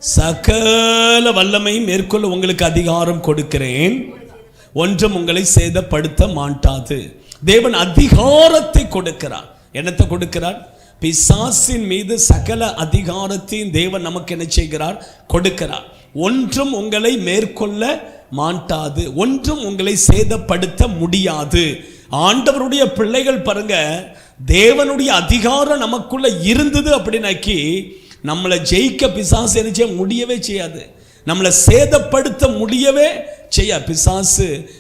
சகல வல்லமையும் மேற்கொள்ள உங்களுக்கு அதிகாரம் கொடுக்கிறேன், ஒன்றும் உங்களை சேதப்படுத்த மாட்டாது. தேவன் அதிகாரத்தை கொடுக்கிறார். என்னத்தை கொடுக்கிறார்? பிசாசின் மீது சகல அதிகாரத்தையும் தேவன் நமக்கு என்ன செய்கிறார்? கொடுக்கிறார். ஒன்றும் உங்களை மேற்கொள்ள மாட்டாது, ஒன்றும் உங்களை சேதப்படுத்த முடியாது. ஆண்டவருடைய பிள்ளைகள் பாருங்க, தேவனுடைய அதிகாரம் நமக்குள்ள இருந்தது அப்படின்னாக்கி நம்மளை ஜெயிக்க பிசாசு என்ன செய்ய முடியவே செய்யாது. நம்மளை சேதப்படுத்த முடியவே செய்ய.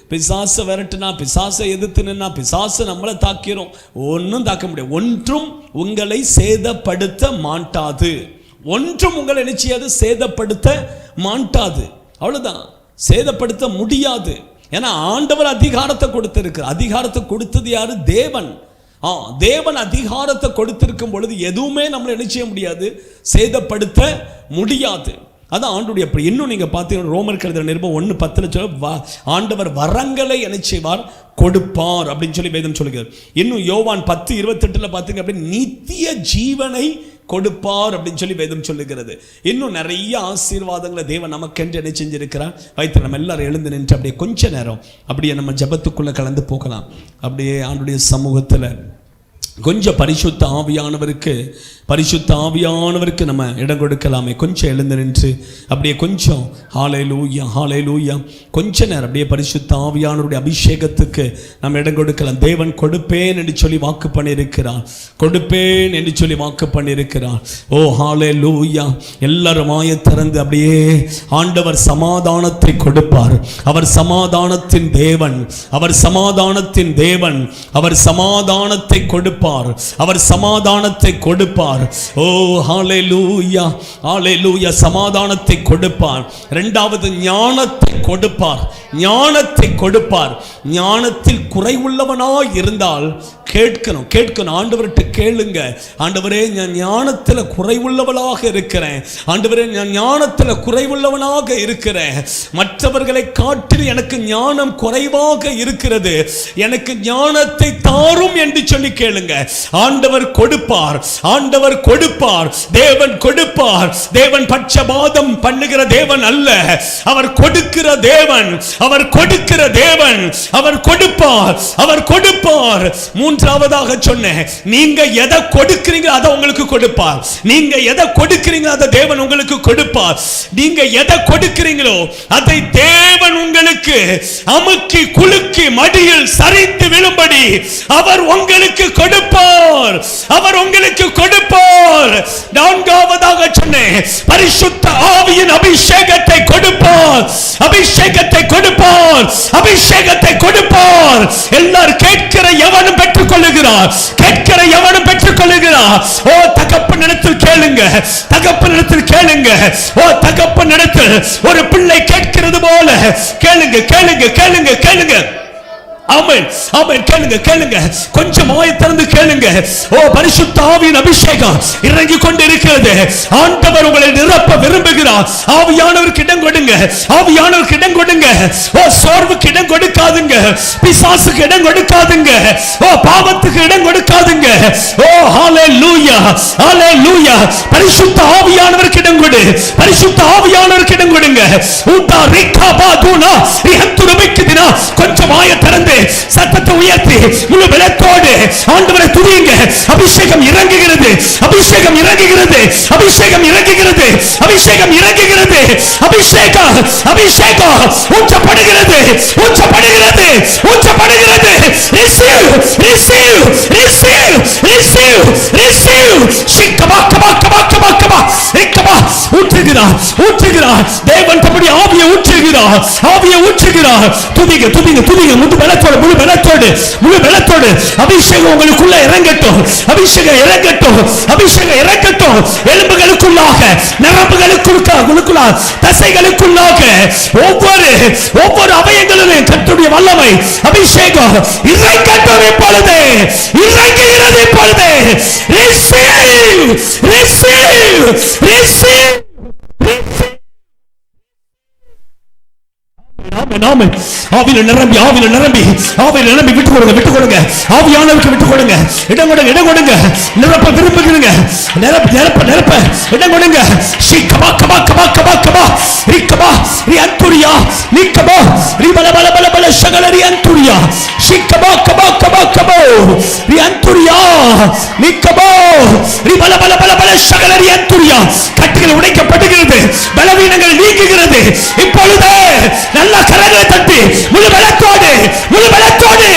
பிசாசு விரட்டுனா, பிசாசை எதிர்த்து நின்னா, பிசாசு நம்மளை தாக்கிறோம். ஒன்றும் தாக்க முடியாது. ஒன்றும் உங்களை சேதப்படுத்த மாட்டாது. ஒன்றும் உங்களை என்ன செய்யாது? சேதப்படுத்த மாட்டாது. அவ்வளவுதான். சேதப்படுத்த முடியாது. ஏன்னா ஆண்டவர் அதிகாரத்தை கொடுத்திருக்கிறார். அதிகாரத்தை கொடுத்தது யாரு? தேவன். தேவன் அதிகாரத்தை கொடுத்திருக்கும் பொழுது எதுவுமே நம்மளை என்ன செய்ய முடியாது? சேதப்படுத்த முடியாது. அதான் ஆண்டுடைய. இன்னும் நீங்க பார்த்தீங்கன்னா ரோமர் கழுதின நிருபம் 1:10 சொல்ல, ஆண்டவர் வரங்களை என்ன செய்வார்? கொடுப்பார் அப்படின்னு சொல்லி வேதம் சொல்லுகிறது. இன்னும் யோவான் 10:28 பார்த்தீங்க அப்படின்னு, நித்திய ஜீவனை கொடுப்பார் அப்படின்னு சொல்லி வேதம் சொல்லுகிறது. இன்னும் நிறைய ஆசீர்வாதங்களை தேவன் நமக்கென்று என்ன செஞ்சிருக்கிறார்? வைத்து நம்ம எல்லாரும் எழுந்து நின்று அப்படியே கொஞ்ச நேரம் அப்படியே நம்ம ஜெபத்துக்குள்ள கலந்து போகலாம். அப்படியே ஆண்டுடைய சமூகத்தில் கொஞ்சம் பரிசுத்த ஆவியானவருக்கு நம்ம இடம் கொடுக்கலாமே. கொஞ்சம் எழுந்து நின்று அப்படியே கொஞ்சம் ஹல்லேலூயா கொஞ்ச நேரம் அப்படியே பரிசுத்த ஆவியானவருடைய அபிஷேகத்துக்கு நம்ம இடம் கொடுக்கலாம். தேவன் கொடுப்பேன் என்று சொல்லி வாக்கு பண்ணியிருக்கிறார். கொடுப்பேன் என்று சொல்லி வாக்கு பண்ணியிருக்கிறார். ஓ ஹல்லேலூயா. எல்லாரும் வாயை திறந்து அப்படியே, ஆண்டவர் சமாதானத்தை கொடுப்பார். அவர் சமாதானத்தின் தேவன். அவர் சமாதானத்தின் தேவன். அவர் சமாதானத்தை கொடுப்பார். அவர் சமாதானத்தை கொடுப்பார். ஓ ஹல்லேலூயா, ஹல்லேலூயா. சமாதானத்தை கொடுப்பார். இரண்டாவது ஞானத்தை கொடுப்பார். ஞானத்தை கொடுப்பார். ஞானத்தில் குறைவுள்ளவனாய் இருந்தால் கேட்கணும். ஆண்டவர்கிட்ட கேளுங்க. ஆண்டவரே, நான் ஞானத்தில் குறைவுள்ளவளாக இருக்கிறேன். ஆண்டவரே, நான் ஞானத்தில் குறைவுள்ளவனாக இருக்கிறேன். மற்றவர்களை காட்டில் எனக்கு ஞானம் குறைவாக இருக்கிறது. எனக்கு ஞானத்தை தாரும் என்று சொல்லி கேளுங்க. ஆண்டவர் கொடுப்பார். ஆண்டவர் கொடுப்பார். தேவன் கொடுப்பார். தேவன் பட்சபாதம் பண்ணுகிற தேவன் அல்ல. அவர் கொடுக்கிற தேவன். அவர் கொடுக்கிற தேவன். அவர் கொடுப்பார். அவர் கொடுப்பார். மூன்றாவதாக சொன்னேன், நீங்க எதை கொடுக்கிறீங்க அதை உங்களுக்கு கொடுப்பார். நீங்க எதை கொடுக்கிறீங்க அதை தேவன் உங்களுக்கு கொடுப்பார். நீங்க எதை கொடுக்கிறீங்களோ அதை தேவன் உங்களுக்கு அமுக்கி குலுக்கி மடியில் சரிந்து விழும்படி அவர் உங்களுக்கு கொடுப்பார். அவர் உங்களுக்கு கொடுப்பார். நான்காவதாக சொன்னேன், பரிசுத்த ஆவியின் அபிஷேகத்தை கொடுப்பார். அபிஷேகத்தை கொடுப்பார். அபிஷேகத்தை கொடுப்பார். எல்லாரும் கேட்கிற எவனும் பெற்றுக் கொள்ளுகிறார். கேட்கிற எவனும் பெற்றுக் கொள்ளுகிறார். ஓ தகப்பனிடத்தில் கேளுங்க, தகப்பனிடத்தில் கேளுங்க. ஓ தகப்பனிடத்தில் ஒரு பிள்ளை கேட்கிறது போல கேளுங்க, கேளுங்க, கேளுங்க, கேளுங்க. ஆமென், ஆமென். கேளுங்க, கேளுங்க. கொஞ்சம் வாயை திறந்து கேளுங்க. ஓ பரிசுத்த ஆவியின் அபிஷேகம் இறங்கி கொண்டிருக்கிறது. ஆண்டவர் உங்களை நிரப்ப விரும்புகிறார். ஆவியானவருக்கு இடம் கொடுங்க, ஆவியானவருக்கு இடம் கொடுங்க. ஓ சோர்வுக்கு இடம் கொடுக்காதுங்க, பிசாசுக்கு இடம் கொடுக்காதுங்க, ஓ பாவத்துக்கு இடம் கொடுக்காதுங்க. ஓ ஹalleluya, ஹalleluya. பரிசுத்த ஆவியானவருக்கு இடம் கொடு, பரிசுத்த ஆவியானவருக்கு இடம் கொடுங்க. ஊதா ரிகாபாதுனா ரிஹந்துருபிக்குதினா. கொஞ்சம் வாயை திறந்து சத்தத்தை உயர்த்தி முழு பலத்தோடு ஆண்டவரை துதியுங்க. அபிஷேகம் இறங்குகிறது, அபிஷேகம் இறங்குகிறது, அபிஷேகம் இறங்குகிறது, அபிஷேகம் இறங்குகிறது. அபிஷேகம், அபிஷேகம் ஊற்றப்படுகிறது, ஊற்றப்படுகிறது, ஊற்றப்படுகிறது. Receive, receive, receive, receive, receive. ஷிக்கபா கபா கபா கபா கபா ரிக்கபா. ஊற்றுகிறார், ஊற்றுகிறார். தேவன் தம்முடைய ஆவியை ஊற்றுகிறார், ஆவியை ஊற்றுகிறார். துதிங்க, துதிங்க, துதிங்க. முழு பலத்தோடு, முழு பலத்தோடு, முழு பலத்தோடு. அபிஷேகம் உங்களுக்குள்ள இறங்கட்டும், அபிஷேகம் இறங்கட்டும், அபிஷேகம் இறங்கட்டும். எலும்புகளுக்குள்ளாக, நரம்புகளுக்குள்ளாக, தசைகளுக்குள்ளாக, ஒவ்வொரு ஒவ்வொரு அவயங்களிலும் கர்த்தருடைய வல்லமை அபிஷேகம் இறங்கட்டும். இப்பொழுது இறங்குகிறது, இப்பொழுது. Receive, receive, receive. ஆவியில நிரம்பி, ஆவியில நிரம்பி, ஆவியில நிரம்பி விட்டு கொடுங்க, விட்டு கொடுங்க. ஆவியானவருக்கு விட்டு கொடுங்க, இடம் கொடுங்க, இடம் கொடுங்க. நிரப்ப விரும்புகிறீங்க, நிரப்ப, நிரப்ப, நிரப்ப இடம் கொடுங்க. ஷிகபா கபா கபா கபா கபா ரிகபா ரியந்துரியா நிகபா ரிபல பல பல பல ஷகல ரியந்துரியா ஷிகபா கபா கபா கபா ரியந்துரியா நிகபா ரிபல பல பல பல ஷகல ரியந்துரியா. கட்டுகள் உடைக்கப்படுகிறது, பலவீனங்கள் நீங்குகிறது. இப்பொழுது நல்ல கரங்களை தட்டி முழு பலத்தோடு, முழு பலத்தோடு,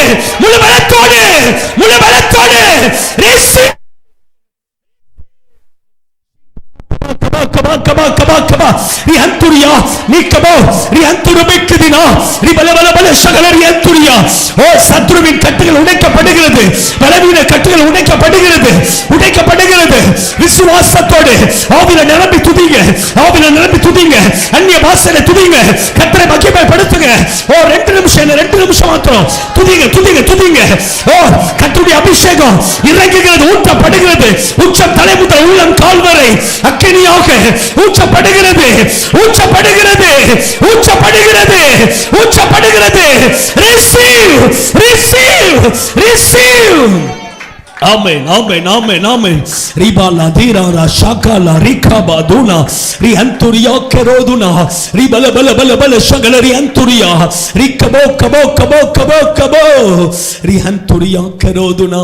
முழு பலத்தோடு, முழு பலத்தோடு ரிசீவ். கபா கபா கபா கபா ரியந்துரியா நிகபா ரியந்துருபிக்குதினா ரிபல பல பல ஷகல ரியந்துரியா. ஓ சத்ருவின் கட்டுகள் உடைக்கப்படுகிறது, பலவீன கட்டுகள் உடைக்கப்படுகிறது, உடைக்கப்படுகிறது. விசுவாசத்தோடு ஆவியில நிரம்பி துதிங்க, ஆவியில நிரம்பி துதிங்க. அந்நிய பாஷையில துதிங்க, கர்த்தரை மகிமைப்படுத்துங்க. ஓ 2 நிமிஷம், 2 நிமிஷம் மாத்திரம் துதிங்க, துதிங்க, துதிங்க. ஓ கர்த்தருடைய அபிஷேகம் இறங்குகிறது, ஊற்றப்படுகிறது. உச்சம் தலை முதல் உள்ளம் கால் வரை அக்கினியாக ஊற்றப்படுகிறது, ஊற்றப்படுகிறது, ஊற்றப்படுகிறது, ஊற்றப்படுகிறது. Receive, receive, receive. ஆமென், ஆமென், ஆமென், ஆமென். ரிபாலா தீராரா ஷாகாலா ரிகாபாதுனா ரியந்துரியா கரோதுனா ரிபல பல பல பல ஷகல ரியந்துரியா ரிகபோ கபோ கபோ கபோ கபோ ரியந்துரியா கரோதுனா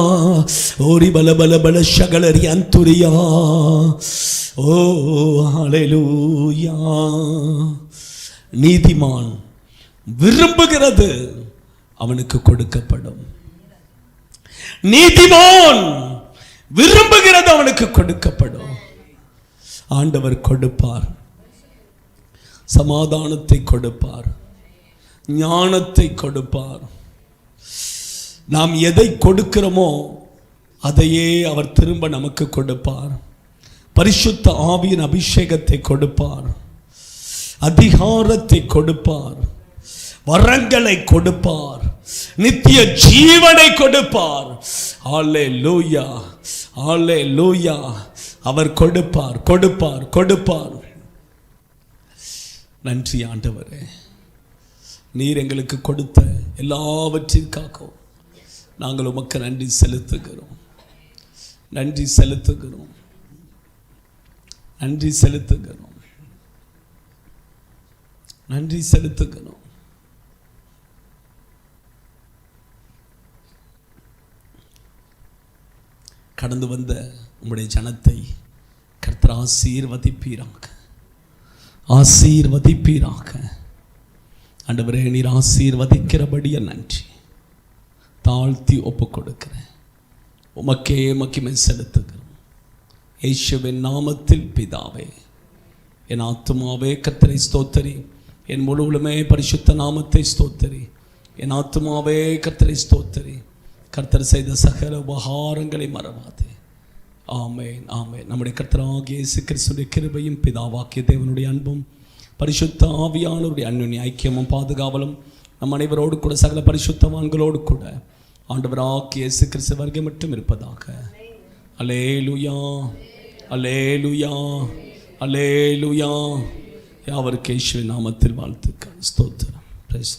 ஓ ரிபல பல பல ஷகல ரியந்துரியா. ஓ ஹalleluya. நீதிமான் விரும்புகிறது அவனுக்கு கொடுக்கப்படும். நீதிமான் விரும்புகிறது அவனுக்கு கொடுக்கப்படும். ஆண்டவர் கொடுப்பார், சமாதானத்தை கொடுப்பார், ஞானத்தை கொடுப்பார். நாம் எதை கொடுக்கிறோமோ அதையே அவர் திரும்ப நமக்கு கொடுப்பார். பரிசுத்த ஆவியின் அபிஷேகத்தை கொடுப்பார், அதிகாரத்தை கொடுப்பார், வரங்களை கொடுப்பார், நித்திய ஜீவனை கொடுப்பார். ஹalleluya, ஹalleluya. அவர் கொடுப்பார், கொடுப்பார், கொடுப்பார். நன்றி ஆண்டவரே, நீர் எங்களுக்கு கொடுத்த எல்லாவற்றிற்காகவும் நாங்கள் உமக்கு நன்றி செலுத்துகிறோம், நன்றி செலுத்துகிறோம், நன்றி செலுத்துகிறோம், நன்றி செலுத்துகிறோம். கடந்து வந்த உம்முடைய ஜனத்தை கர்த்தர் ஆசீர்வதிப்பீராக, ஆசீர்வதிப்பீராக. ஆண்டவரே, நீர் ஆசீர்வதிக்கிறபடிய நன்றி. தாழ்த்தி ஒப்பு கொடுக்கிறேன். உமக்கே மகிமை செலுத்துகிறோம். இயேசுவின் நாமத்தில் பிதாவே. என் ஆத்துமாவே கர்த்தரை ஸ்தோத்தரி, என் முழுவலுமே பரிசுத்த நாமத்தை ஸ்தோத்தரி. என் ஆத்துமாவே கர்த்தரை ஸ்தோத்தரி, கர்த்தர் செய்த சகல உபகாரங்களை மறவாதே. ஆமென், ஆமென். நம்முடைய கர்த்தராகிய இயேசு கிறிஸ்துவின் கிருபையும் பிதாவாகிய தேவனுடைய அன்பும் பரிசுத்த ஆவியானவருடைய அன்யோன்ய ஐக்கியமும் பாதுகாவலும் நம் அனைவரோடு கூட சகல பரிசுத்தவான்களோடு கூட ஆண்டவராகிய இயேசு கிறிஸ்து வருகை மட்டும் இருப்பதாக. அல்லேலூயா, அல்லேலூயா, அல்லேலூயா. யாவருக்கு இயேசுவின் நாமத்தில் வாழ்த்துக்கள். ஸ்தோத்திரம். பிரைஸ்.